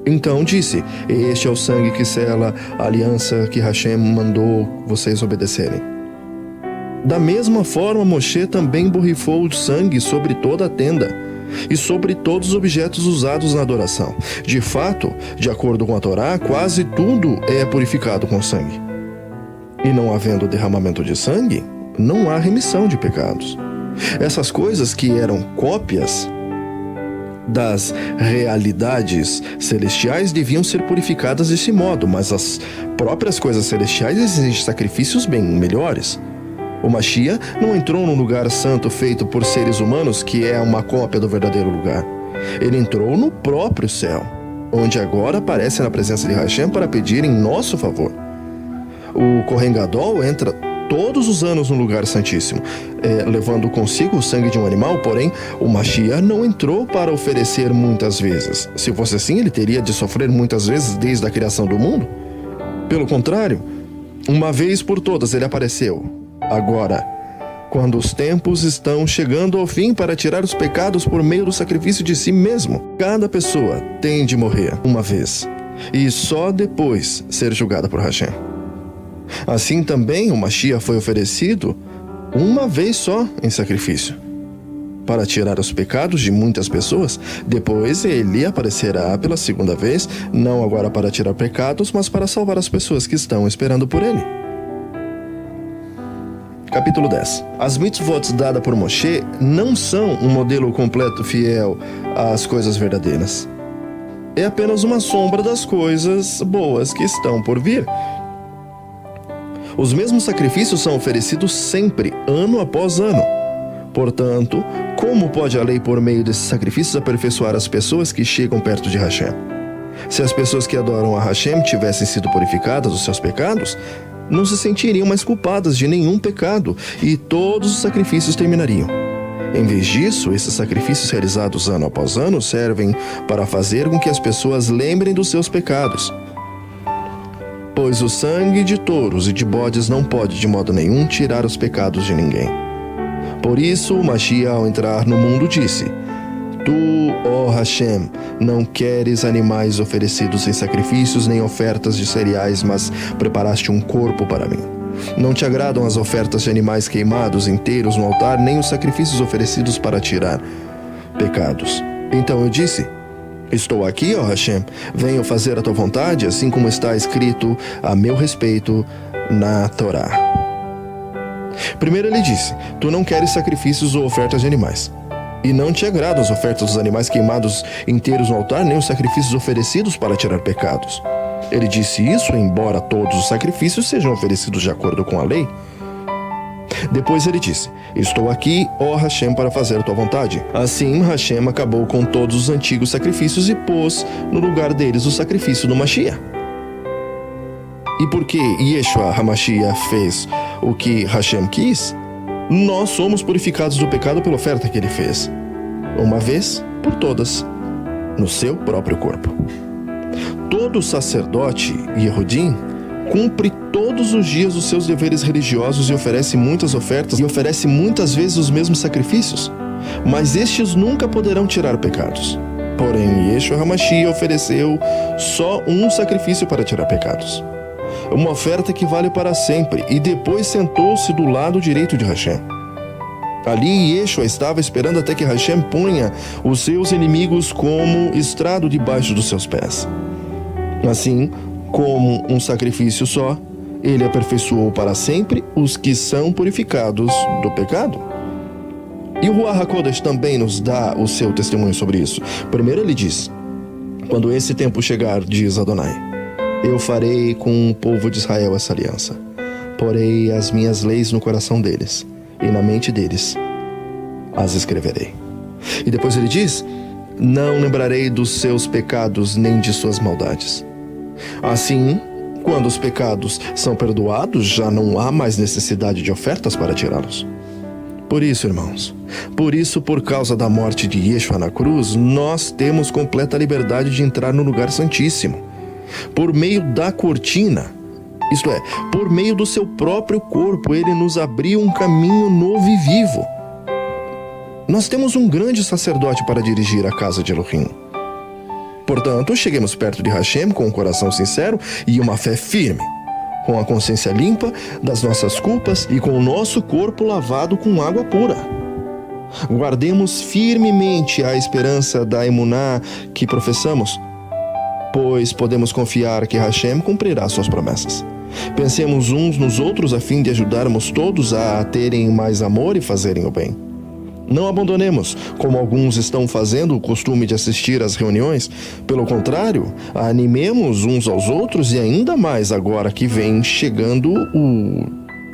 Então disse: este é o sangue que sela a aliança que Hashem mandou vocês obedecerem. Da mesma forma, Moshe também borrifou o sangue sobre toda a tenda e sobre todos os objetos usados na adoração. De fato, de acordo com a Torá, quase tudo é purificado com sangue. E não havendo derramamento de sangue, não há remissão de pecados. Essas coisas que eram cópias das realidades celestiais deviam ser purificadas desse modo, mas as próprias coisas celestiais exigem sacrifícios bem melhores. O Mashiach não entrou num lugar santo feito por seres humanos, que é uma cópia do verdadeiro lugar. Ele entrou no próprio céu, onde agora aparece na presença de Hashem para pedir em nosso favor. O Kohen Gadol entra todos os anos no lugar santíssimo, levando consigo o sangue de um animal, porém o Mashiach não entrou para oferecer muitas vezes. Se fosse assim, ele teria de sofrer muitas vezes desde a criação do mundo. Pelo contrário, uma vez por todas ele apareceu. Agora, quando os tempos estão chegando ao fim para tirar os pecados por meio do sacrifício de si mesmo, cada pessoa tem de morrer uma vez e só depois ser julgada por Hashem. Assim também o Mashiach foi oferecido uma vez só em sacrifício, para tirar os pecados de muitas pessoas. Depois ele aparecerá pela segunda vez, não agora para tirar pecados, mas para salvar as pessoas que estão esperando por ele. Capítulo 10. As mitzvot dadas por Moshe não são um modelo completo fiel às coisas verdadeiras. É apenas uma sombra das coisas boas que estão por vir. Os mesmos sacrifícios são oferecidos sempre, ano após ano. Portanto, como pode a lei por meio desses sacrifícios aperfeiçoar as pessoas que chegam perto de Hashem? Se as pessoas que adoram a Hashem tivessem sido purificadas dos seus pecados, não se sentiriam mais culpadas de nenhum pecado e todos os sacrifícios terminariam. Em vez disso, esses sacrifícios realizados ano após ano servem para fazer com que as pessoas lembrem dos seus pecados. Pois o sangue de touros e de bodes não pode de modo nenhum tirar os pecados de ninguém. Por isso, o Mashiach, ao entrar no mundo, disse: Tu, ó Hashem, não queres animais oferecidos em sacrifícios nem ofertas de cereais, mas preparaste um corpo para mim. Não te agradam as ofertas de animais queimados inteiros no altar, nem os sacrifícios oferecidos para tirar pecados. Então eu disse: Estou aqui, ó Hashem, venho fazer a tua vontade, assim como está escrito a meu respeito na Torá. Primeiro ele disse: Tu não queres sacrifícios ou ofertas de animais. E não te agradam as ofertas dos animais queimados inteiros no altar, nem os sacrifícios oferecidos para tirar pecados. Ele disse isso, embora todos os sacrifícios sejam oferecidos de acordo com a lei. Depois ele disse: estou aqui, ó Hashem, para fazer tua vontade. Assim, Hashem acabou com todos os antigos sacrifícios e pôs no lugar deles o sacrifício do Mashiach. E porque Yeshua HaMashiach fez o que Hashem quis, nós somos purificados do pecado pela oferta que ele fez, uma vez por todas, no seu próprio corpo. Todo sacerdote Yehudim cumpre todos os dias os seus deveres religiosos e oferece muitas ofertas e oferece muitas vezes os mesmos sacrifícios, mas estes nunca poderão tirar pecados. Porém, Yeshua HaMashiach ofereceu só um sacrifício para tirar pecados, uma oferta que vale para sempre, e depois sentou-se do lado direito de Hashem. Ali Yeshua estava esperando até que Hashem ponha os seus inimigos como estrado debaixo dos seus pés. Assim, como um sacrifício só, ele aperfeiçoou para sempre os que são purificados do pecado. E o Ruach HaKodesh também nos dá o seu testemunho sobre isso. Primeiro ele diz: quando esse tempo chegar, diz Adonai, eu farei com o povo de Israel essa aliança. Porei as minhas leis no coração deles, e na mente deles as escreverei. E depois ele diz: não lembrarei dos seus pecados nem de suas maldades. Assim, quando os pecados são perdoados, já não há mais necessidade de ofertas para tirá-los. Por isso, irmãos, por causa da morte de Yeshua na cruz, nós temos completa liberdade de entrar no lugar santíssimo. Por meio da cortina, isto é, por meio do seu próprio corpo, ele nos abriu um caminho novo e vivo. Nós temos um grande sacerdote para dirigir a casa de Elohim. Portanto, cheguemos perto de Hashem com um coração sincero e uma fé firme, com a consciência limpa das nossas culpas e com o nosso corpo lavado com água pura. Guardemos firmemente a esperança da emuná que professamos, pois podemos confiar que Hashem cumprirá suas promessas. Pensemos uns nos outros a fim de ajudarmos todos a terem mais amor e fazerem o bem. Não abandonemos, como alguns estão fazendo, o costume de assistir às reuniões. Pelo contrário, animemos uns aos outros, e ainda mais agora que vem chegando o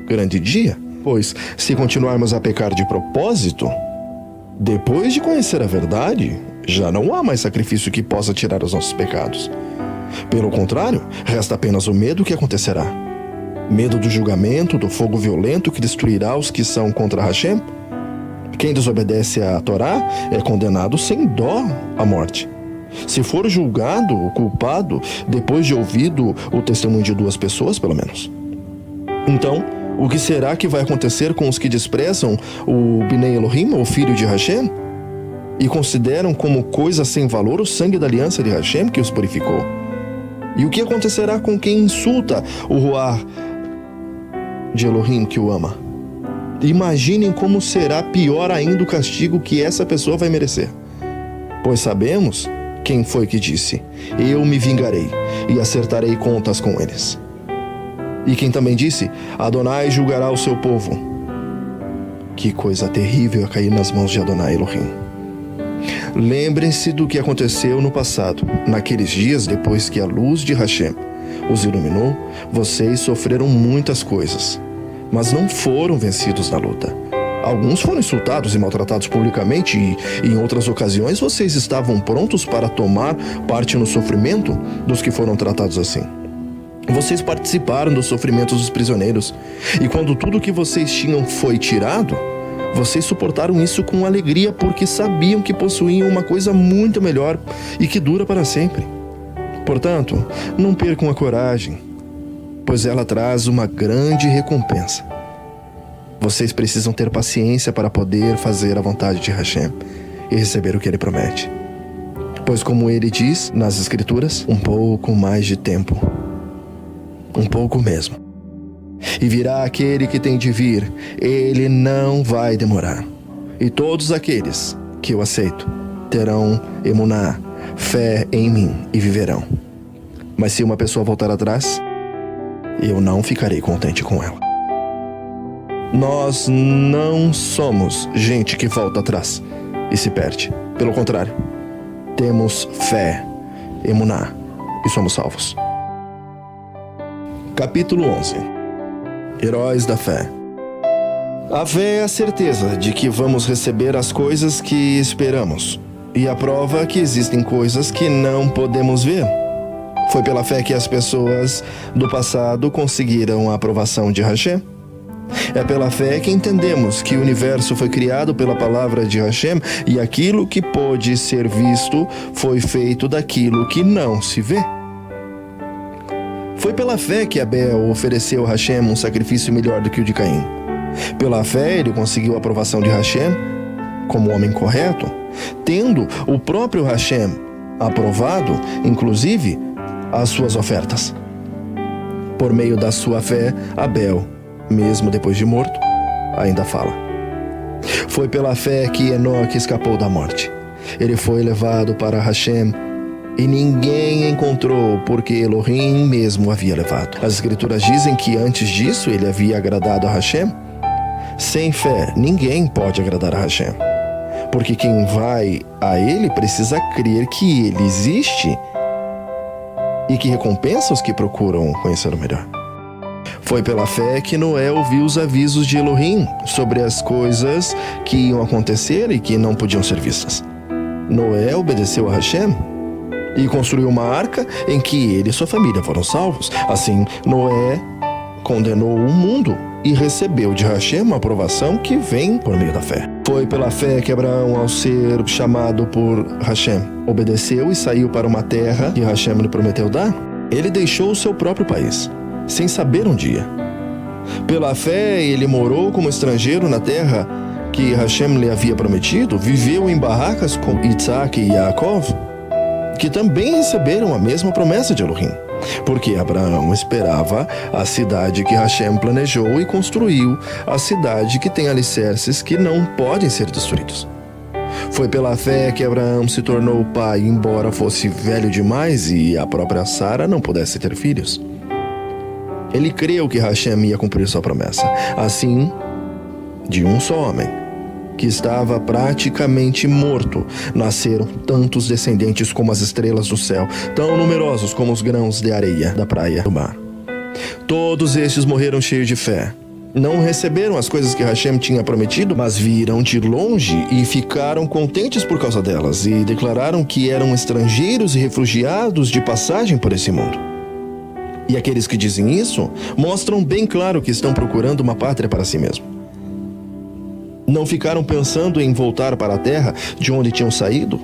grande dia. Pois, se continuarmos a pecar de propósito, depois de conhecer a verdade, já não há mais sacrifício que possa tirar os nossos pecados. Pelo contrário, resta apenas o medo que acontecerá. Medo do julgamento, do fogo violento que destruirá os que são contra Hashem. Quem desobedece à Torá é condenado sem dó à morte. Se for julgado o culpado, depois de ouvido o testemunho de duas pessoas, pelo menos. Então, o que será que vai acontecer com os que desprezam o Bnei Elohim, o filho de Hashem, e consideram como coisa sem valor o sangue da aliança de Hashem que os purificou? E o que acontecerá com quem insulta o Ruach de Elohim que o ama? Imaginem como será pior ainda o castigo que essa pessoa vai merecer. Pois sabemos quem foi que disse: eu me vingarei e acertarei contas com eles. E quem também disse: Adonai julgará o seu povo. Que coisa terrível é cair nas mãos de Adonai Elohim. Lembrem-se do que aconteceu no passado. Naqueles dias, depois que a luz de Hashem os iluminou, vocês sofreram muitas coisas, mas não foram vencidos na luta. Alguns foram insultados e maltratados publicamente, e em outras ocasiões vocês estavam prontos para tomar parte no sofrimento dos que foram tratados assim. Vocês participaram dos sofrimentos dos prisioneiros, e quando tudo que vocês tinham foi tirado, vocês suportaram isso com alegria, porque sabiam que possuíam uma coisa muito melhor e que dura para sempre. Portanto, não percam a coragem, pois ela traz uma grande recompensa. Vocês precisam ter paciência para poder fazer a vontade de Hashem e receber o que ele promete. Pois, como ele diz nas Escrituras, um pouco mais de tempo. Um pouco mesmo. E virá aquele que tem de vir, ele não vai demorar. E todos aqueles que eu aceito terão emuná, fé em mim, e viverão. Mas se uma pessoa voltar atrás, eu não ficarei contente com ela. Nós não somos gente que volta atrás e se perde. Pelo contrário, temos fé, emuná, e somos salvos. Capítulo 11. Heróis da Fé. A fé é a certeza de que vamos receber as coisas que esperamos, e a prova que existem coisas que não podemos ver. Foi pela fé que as pessoas do passado conseguiram a aprovação de Hashem. É pela fé que entendemos que o universo foi criado pela palavra de Hashem e aquilo que pôde ser visto foi feito daquilo que não se vê. Foi pela fé que Abel ofereceu a Hashem um sacrifício melhor do que o de Caim. Pela fé ele conseguiu a aprovação de Hashem como homem correto, tendo o próprio Hashem aprovado, inclusive, as suas ofertas. Por meio da sua fé, Abel, mesmo depois de morto, ainda fala. Foi pela fé que Enoque escapou da morte. Ele foi levado para Hashem e ninguém encontrou, porque Elohim mesmo o havia levado. As escrituras dizem que antes disso ele havia agradado a Hashem. Sem fé, ninguém pode agradar a Hashem, porque quem vai a ele precisa crer que ele existe e que recompensa os que procuram conhecê-lo melhor. Foi pela fé que Noé ouviu os avisos de Elohim sobre as coisas que iam acontecer e que não podiam ser vistas. Noé obedeceu a Hashem e construiu uma arca em que ele e sua família foram salvos. Assim, Noé condenou o mundo e recebeu de Hashem uma aprovação que vem por meio da fé. Foi pela fé que Abraão, ao ser chamado por Hashem, obedeceu e saiu para uma terra que Hashem lhe prometeu dar. Ele deixou o seu próprio país, sem saber um dia. Pela fé, ele morou como estrangeiro na terra que Hashem lhe havia prometido, viveu em barracas com Isaac e Yaakov, que também receberam a mesma promessa de Elohim, porque Abraão esperava a cidade que Hashem planejou e construiu, a cidade que tem alicerces que não podem ser destruídos. Foi pela fé que Abraão se tornou pai, embora fosse velho demais e a própria Sara não pudesse ter filhos. Ele creu que Hashem ia cumprir sua promessa. Assim, de um só homem, que estava praticamente morto, nasceram tantos descendentes como as estrelas do céu, tão numerosos como os grãos de areia da praia do mar. Todos estes morreram cheios de fé. Não receberam as coisas que Hashem tinha prometido, mas viram de longe e ficaram contentes por causa delas, e declararam que eram estrangeiros e refugiados de passagem por esse mundo. E aqueles que dizem isso mostram bem claro que estão procurando uma pátria para si mesmo. Não ficaram pensando em voltar para a terra de onde tinham saído.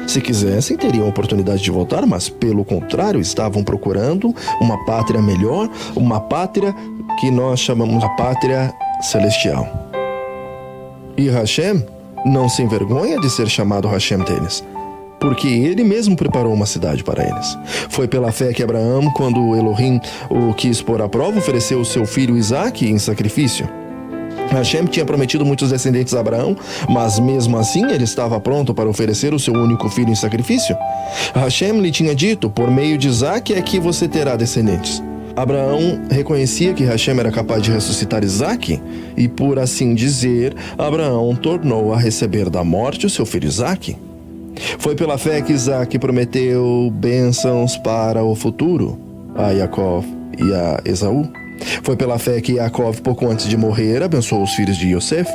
Se quisessem, teriam a oportunidade de voltar, mas pelo contrário, estavam procurando uma pátria melhor, uma pátria que nós chamamos a pátria celestial. E Hashem não se envergonha de ser chamado Hashem deles, porque ele mesmo preparou uma cidade para eles. Foi pela fé que Abraão, quando Elohim o quis pôr à prova, ofereceu o seu filho Isaque em sacrifício. Hashem tinha prometido muitos descendentes a Abraão, mas mesmo assim ele estava pronto para oferecer o seu único filho em sacrifício. Hashem lhe tinha dito, por meio de Isaque é que você terá descendentes. Abraão reconhecia que Hashem era capaz de ressuscitar Isaque, e por assim dizer, Abraão tornou a receber da morte o seu filho Isaque. Foi pela fé que Isaque prometeu bênçãos para o futuro a Yaakov e a Esaú. Foi pela fé que Yaakov, pouco antes de morrer, abençoou os filhos de Yosef.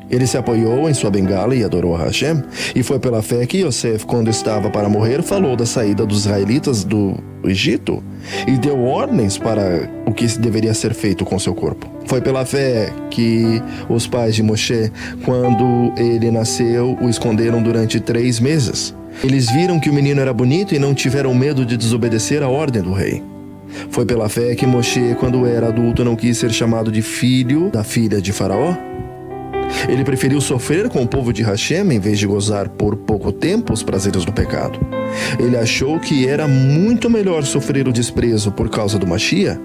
Ele se apoiou em sua bengala e adorou a Hashem. E foi pela fé que Yosef, quando estava para morrer, falou da saída dos israelitas do Egito e deu ordens para o que deveria ser feito com seu corpo. Foi pela fé que os pais de Moshe, quando ele nasceu, o esconderam durante 3 meses. Eles viram que o menino era bonito e não tiveram medo de desobedecer a ordem do rei. Foi pela fé que Moshe, quando era adulto, não quis ser chamado de filho da filha de Faraó. Ele preferiu sofrer com o povo de Hashem em vez de gozar por pouco tempo os prazeres do pecado. Ele achou que era muito melhor sofrer o desprezo por causa do Mashiach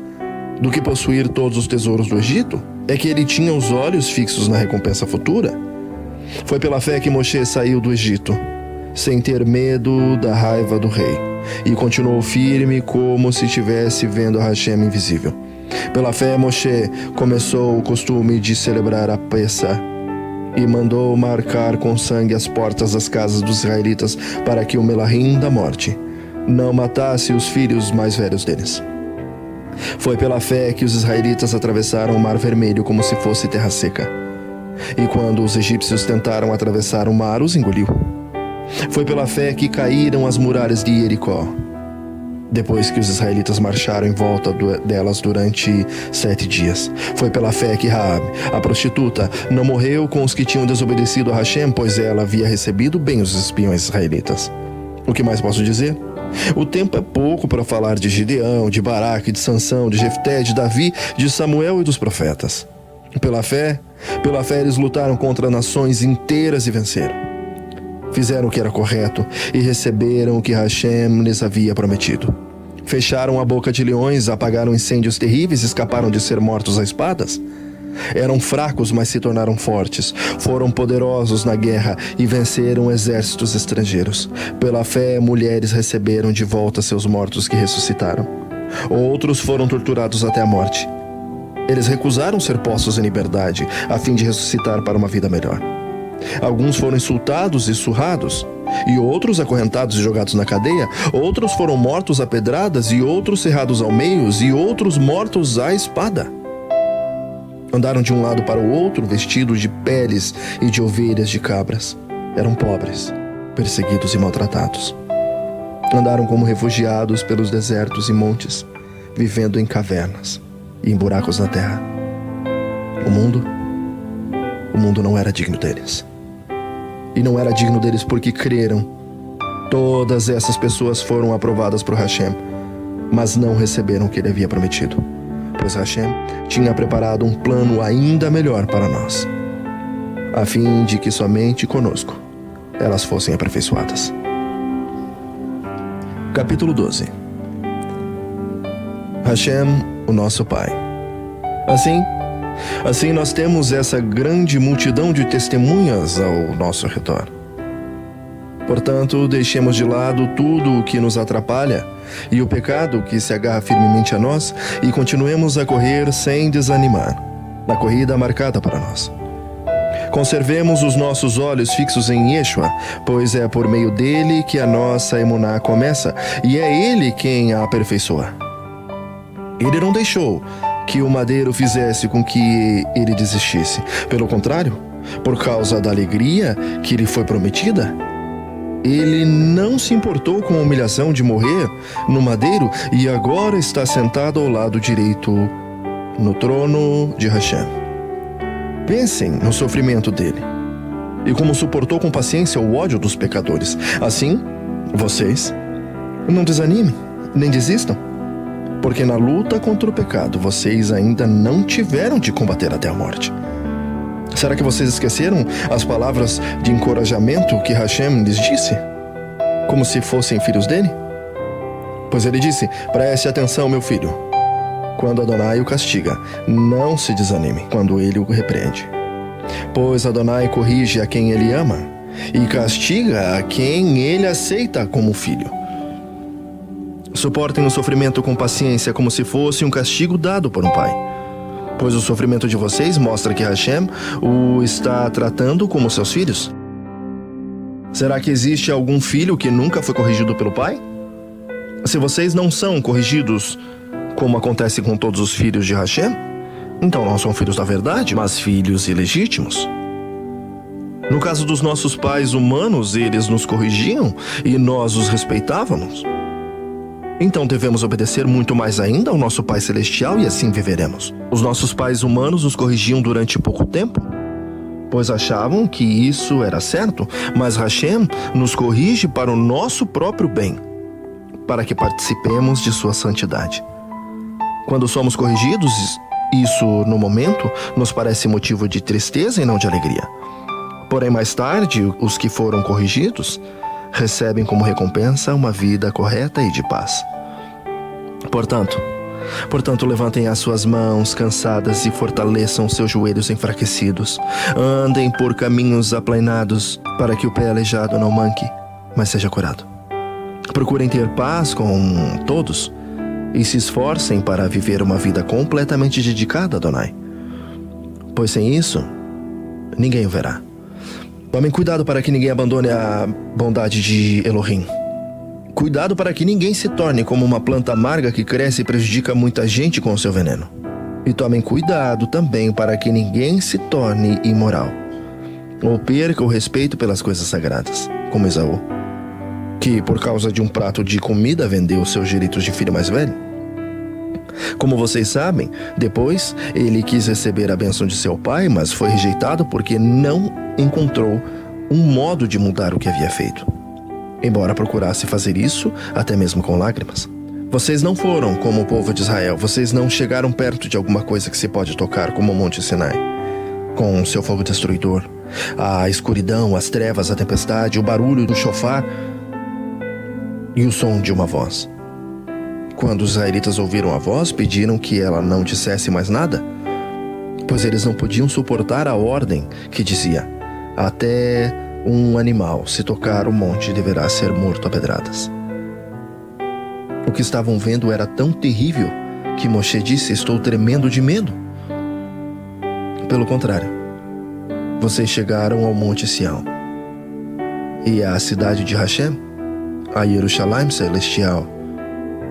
do que possuir todos os tesouros do Egito. É que ele tinha os olhos fixos na recompensa futura. Foi pela fé que Moshe saiu do Egito, sem ter medo da raiva do rei, e continuou firme como se estivesse vendo a Hashem invisível. Pela fé, Moshe começou o costume de celebrar a Pessah e mandou marcar com sangue as portas das casas dos israelitas para que o Melahim da morte não matasse os filhos mais velhos deles. Foi pela fé que os israelitas atravessaram o Mar Vermelho como se fosse terra seca. E quando os egípcios tentaram atravessar o mar, os engoliu. Foi pela fé que caíram as muralhas de Jericó, depois que os israelitas marcharam em volta delas durante 7 dias. Foi pela fé que Raabe, a prostituta, não morreu com os que tinham desobedecido a Hashem, pois ela havia recebido bem os espiões israelitas. O que mais posso dizer? O tempo é pouco para falar de Gideão, de Baraque, de Sansão, de Jefté, de Davi, de Samuel e dos profetas. Pela fé eles lutaram contra nações inteiras e venceram. Fizeram o que era correto e receberam o que Hashem lhes havia prometido. Fecharam a boca de leões, apagaram incêndios terríveis e escaparam de ser mortos a espadas. Eram fracos, mas se tornaram fortes. Foram poderosos na guerra e venceram exércitos estrangeiros. Pela fé, mulheres receberam de volta seus mortos que ressuscitaram. Outros foram torturados até a morte. Eles recusaram ser postos em liberdade, a fim de ressuscitar para uma vida melhor. Alguns foram insultados e surrados, e outros acorrentados e jogados na cadeia. Outros foram mortos a pedradas, e outros cerrados ao meio, e outros mortos à espada. Andaram de um lado para o outro, vestidos de peles e de ovelhas de cabras. Eram pobres, perseguidos e maltratados. Andaram como refugiados pelos desertos e montes, vivendo em cavernas e em buracos na terra. O mundo não era digno deles. E não era digno deles porque creram. Todas essas pessoas foram aprovadas por Hashem, mas não receberam o que ele havia prometido, pois Hashem tinha preparado um plano ainda melhor para nós, a fim de que somente conosco elas fossem aperfeiçoadas. Capítulo 12. Hashem, o nosso Pai. Assim nós temos essa grande multidão de testemunhas ao nosso redor. Portanto, deixemos de lado tudo o que nos atrapalha e o pecado que se agarra firmemente a nós e continuemos a correr sem desanimar, na corrida marcada para nós. Conservemos os nossos olhos fixos em Yeshua, pois é por meio dele que a nossa emuná começa e é ele quem a aperfeiçoa. Ele não deixou que o madeiro fizesse com que ele desistisse. Pelo contrário, por causa da alegria que lhe foi prometida, ele não se importou com a humilhação de morrer no madeiro e agora está sentado ao lado direito no trono de Hashem. Pensem no sofrimento dele e como suportou com paciência o ódio dos pecadores. Assim, vocês não desanimem, nem desistam, porque na luta contra o pecado vocês ainda não tiveram de combater até a morte. Será que vocês esqueceram as palavras de encorajamento que Hashem lhes disse? Como se fossem filhos dele? Pois ele disse: preste atenção, meu filho. Quando Adonai o castiga, não se desanime quando ele o repreende. Pois Adonai corrige a quem ele ama e castiga a quem ele aceita como filho. Suportem o sofrimento com paciência como se fosse um castigo dado por um pai. Pois o sofrimento de vocês mostra que Hashem o está tratando como seus filhos. Será que existe algum filho que nunca foi corrigido pelo pai? Se vocês não são corrigidos, como acontece com todos os filhos de Hashem, então não são filhos da verdade, mas filhos ilegítimos. No caso dos nossos pais humanos, eles nos corrigiam e nós os respeitávamos. Então devemos obedecer muito mais ainda ao nosso Pai Celestial e assim viveremos. Os nossos pais humanos nos corrigiam durante pouco tempo, pois achavam que isso era certo, mas Hashem nos corrige para o nosso próprio bem, para que participemos de sua santidade. Quando somos corrigidos, isso no momento nos parece motivo de tristeza e não de alegria. Porém, mais tarde, os que foram corrigidos recebem como recompensa uma vida correta e de paz. Portanto, levantem as suas mãos cansadas e fortaleçam seus joelhos enfraquecidos. Andem por caminhos aplainados, para que o pé aleijado não manque, mas seja curado. Procurem ter paz com todos e se esforcem para viver uma vida completamente dedicada a Adonai, pois sem isso, ninguém o verá. Tomem cuidado para que ninguém abandone a bondade de Elohim. Cuidado para que ninguém se torne como uma planta amarga que cresce e prejudica muita gente com o seu veneno. E tomem cuidado também para que ninguém se torne imoral, ou perca o respeito pelas coisas sagradas, como Esaú, que por causa de um prato de comida vendeu seus direitos de filho mais velho. Como vocês sabem, depois ele quis receber a bênção de seu pai, mas foi rejeitado porque não encontrou um modo de mudar o que havia feito, embora procurasse fazer isso até mesmo com lágrimas. Vocês não foram como o povo de Israel, vocês não chegaram perto de alguma coisa que se pode tocar, como o Monte Sinai, com seu fogo destruidor, a escuridão, as trevas, a tempestade, o barulho do chofar e o som de uma voz. Quando os israelitas ouviram a voz, pediram que ela não dissesse mais nada, pois eles não podiam suportar a ordem que dizia: até um animal, se tocar o monte, deverá ser morto a pedradas. O que estavam vendo era tão terrível que Moshe disse: estou tremendo de medo. Pelo contrário, vocês chegaram ao Monte Sião e à cidade de Hashem, a Jerusalém celestial,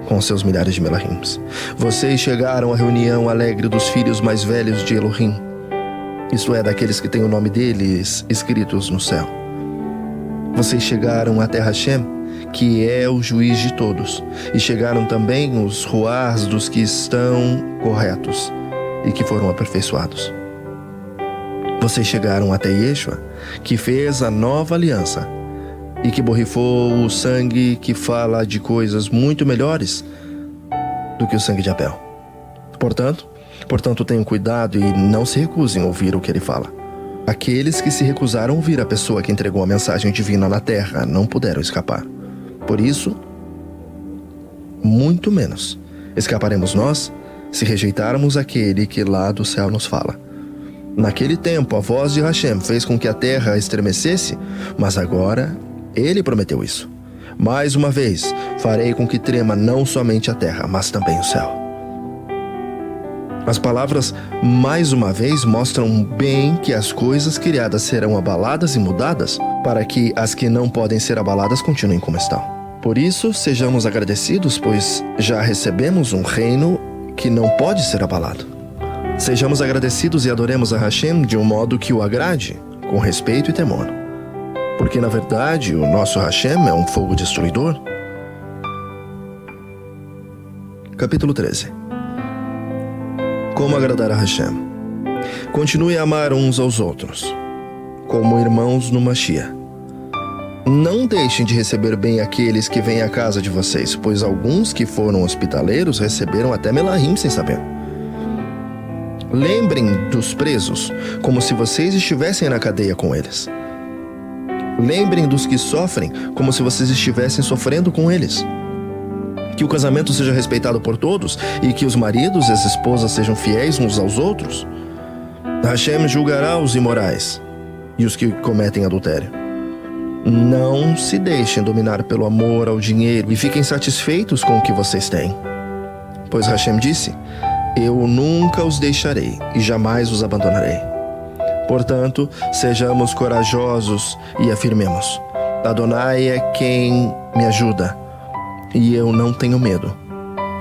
com seus milhares de melahims. Vocês chegaram à reunião alegre dos filhos mais velhos de Elohim, isto é, daqueles que têm o nome deles escritos no céu. Vocês chegaram até Hashem, que é o juiz de todos, e chegaram também os ruás dos que estão corretos e que foram aperfeiçoados. Vocês chegaram até Yeshua, que fez a nova aliança e que borrifou o sangue que fala de coisas muito melhores do que o sangue de Abel. Portanto, tenham cuidado e não se recusem a ouvir o que ele fala. Aqueles que se recusaram a ouvir a pessoa que entregou a mensagem divina na terra não puderam escapar. Por isso, muito menos escaparemos nós se rejeitarmos aquele que lá do céu nos fala. Naquele tempo, a voz de Hashem fez com que a terra estremecesse, mas agora ele prometeu isso. Mais uma vez, farei com que trema não somente a terra, mas também o céu. As palavras mais uma vez mostram bem que as coisas criadas serão abaladas e mudadas para que as que não podem ser abaladas continuem como estão. Por isso, sejamos agradecidos, pois já recebemos um reino que não pode ser abalado. Sejamos agradecidos e adoremos a Hashem de um modo que o agrade, com respeito e temor. Porque, na verdade, o nosso Hashem é um fogo destruidor. Capítulo 13. Como agradar a Hashem? Continue a amar uns aos outros, como irmãos no Mashiach. Não deixem de receber bem aqueles que vêm à casa de vocês, pois alguns que foram hospitaleiros receberam até melahim sem saber. Lembrem dos presos, como se vocês estivessem na cadeia com eles. Lembrem dos que sofrem, como se vocês estivessem sofrendo com eles. Que o casamento seja respeitado por todos e que os maridos e as esposas sejam fiéis uns aos outros. Hashem julgará os imorais e os que cometem adultério. Não se deixem dominar pelo amor ao dinheiro e fiquem satisfeitos com o que vocês têm. Pois Hashem disse: eu nunca os deixarei e jamais os abandonarei. Portanto, sejamos corajosos e afirmemos: Adonai é quem me ajuda, e eu não tenho medo.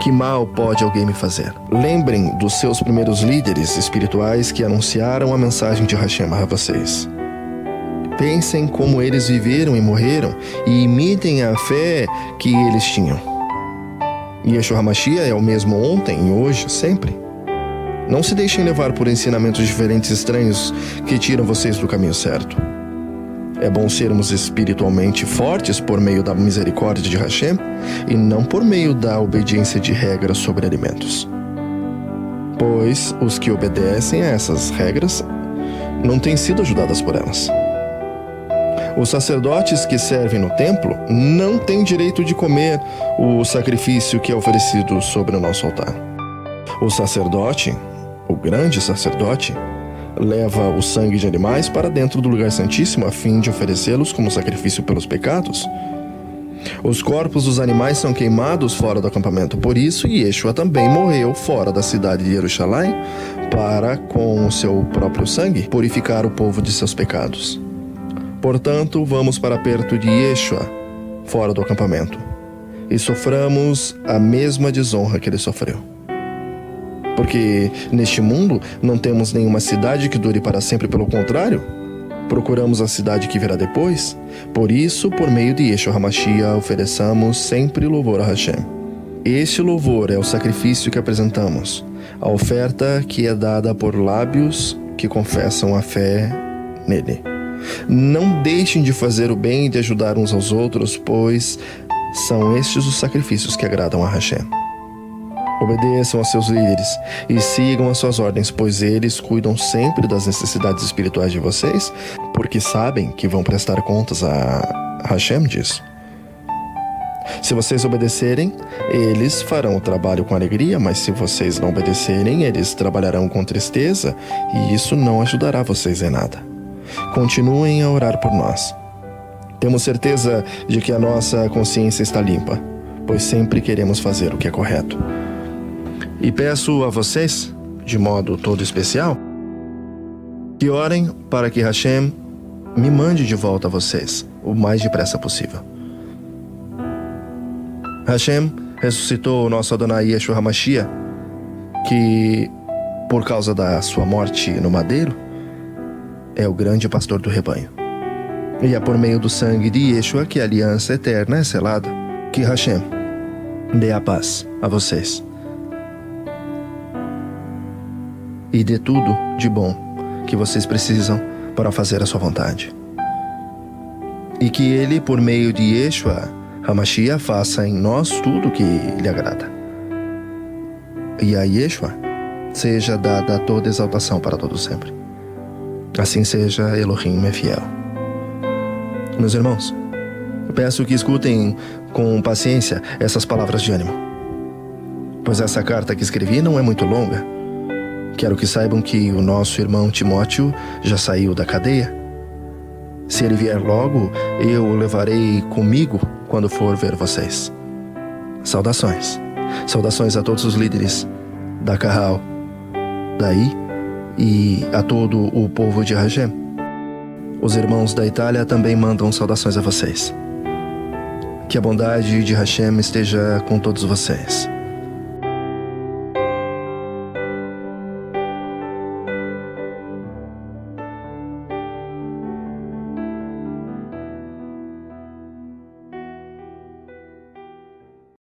Que mal pode alguém me fazer? Lembrem dos seus primeiros líderes espirituais que anunciaram a mensagem de Hashem a vocês. Pensem como eles viveram e morreram e imitem a fé que eles tinham. Yeshua HaMashiach é o mesmo ontem, hoje, sempre. Não se deixem levar por ensinamentos diferentes e estranhos que tiram vocês do caminho certo. É bom sermos espiritualmente fortes por meio da misericórdia de Hashem e não por meio da obediência de regras sobre alimentos. Pois os que obedecem a essas regras não têm sido ajudados por elas. Os sacerdotes que servem no templo não têm direito de comer o sacrifício que é oferecido sobre o nosso altar. O sacerdote, o grande sacerdote, leva o sangue de animais para dentro do lugar santíssimo a fim de oferecê-los como sacrifício pelos pecados. Os corpos dos animais são queimados fora do acampamento. Por isso, Yeshua também morreu fora da cidade de Jerusalém para, com o seu próprio sangue, purificar o povo de seus pecados. Portanto, vamos para perto de Yeshua, fora do acampamento, e soframos a mesma desonra que ele sofreu. Porque neste mundo não temos nenhuma cidade que dure para sempre, pelo contrário, procuramos a cidade que virá depois. Por isso, por meio de Yeshua HaMashiach, ofereçamos sempre louvor a Hashem. Este louvor é o sacrifício que apresentamos, a oferta que é dada por lábios que confessam a fé nele. Não deixem de fazer o bem e de ajudar uns aos outros, pois são estes os sacrifícios que agradam a Hashem. Obedeçam aos seus líderes e sigam as suas ordens, pois eles cuidam sempre das necessidades espirituais de vocês, porque sabem que vão prestar contas a Hashem disso. Se vocês obedecerem, eles farão o trabalho com alegria, mas se vocês não obedecerem, eles trabalharão com tristeza, e isso não ajudará vocês em nada. Continuem a orar por nós. Temos certeza de que a nossa consciência está limpa, pois sempre queremos fazer o que é correto. E peço a vocês, de modo todo especial, que orem para que Hashem me mande de volta a vocês o mais depressa possível. Hashem ressuscitou o nosso Adonai Yeshua HaMashiach, que, por causa da sua morte no madeiro, é o grande pastor do rebanho. E é por meio do sangue de Yeshua que a aliança eterna é selada. Que Hashem dê a paz a vocês e dê tudo de bom que vocês precisam para fazer a sua vontade. E que Ele, por meio de Yeshua HaMashiach, faça em nós tudo que lhe agrada. E a Yeshua seja dada toda exaltação para todo sempre. Assim seja, Elohim é fiel. Meus irmãos, eu peço que escutem com paciência essas palavras de ânimo, pois essa carta que escrevi não é muito longa. Quero que saibam que o nosso irmão Timóteo já saiu da cadeia. Se ele vier logo, eu o levarei comigo quando for ver vocês. Saudações. Saudações a todos os líderes da Kahal, daí e a todo o povo de Hashem. Os irmãos da Itália também mandam saudações a vocês. Que a bondade de Hashem esteja com todos vocês.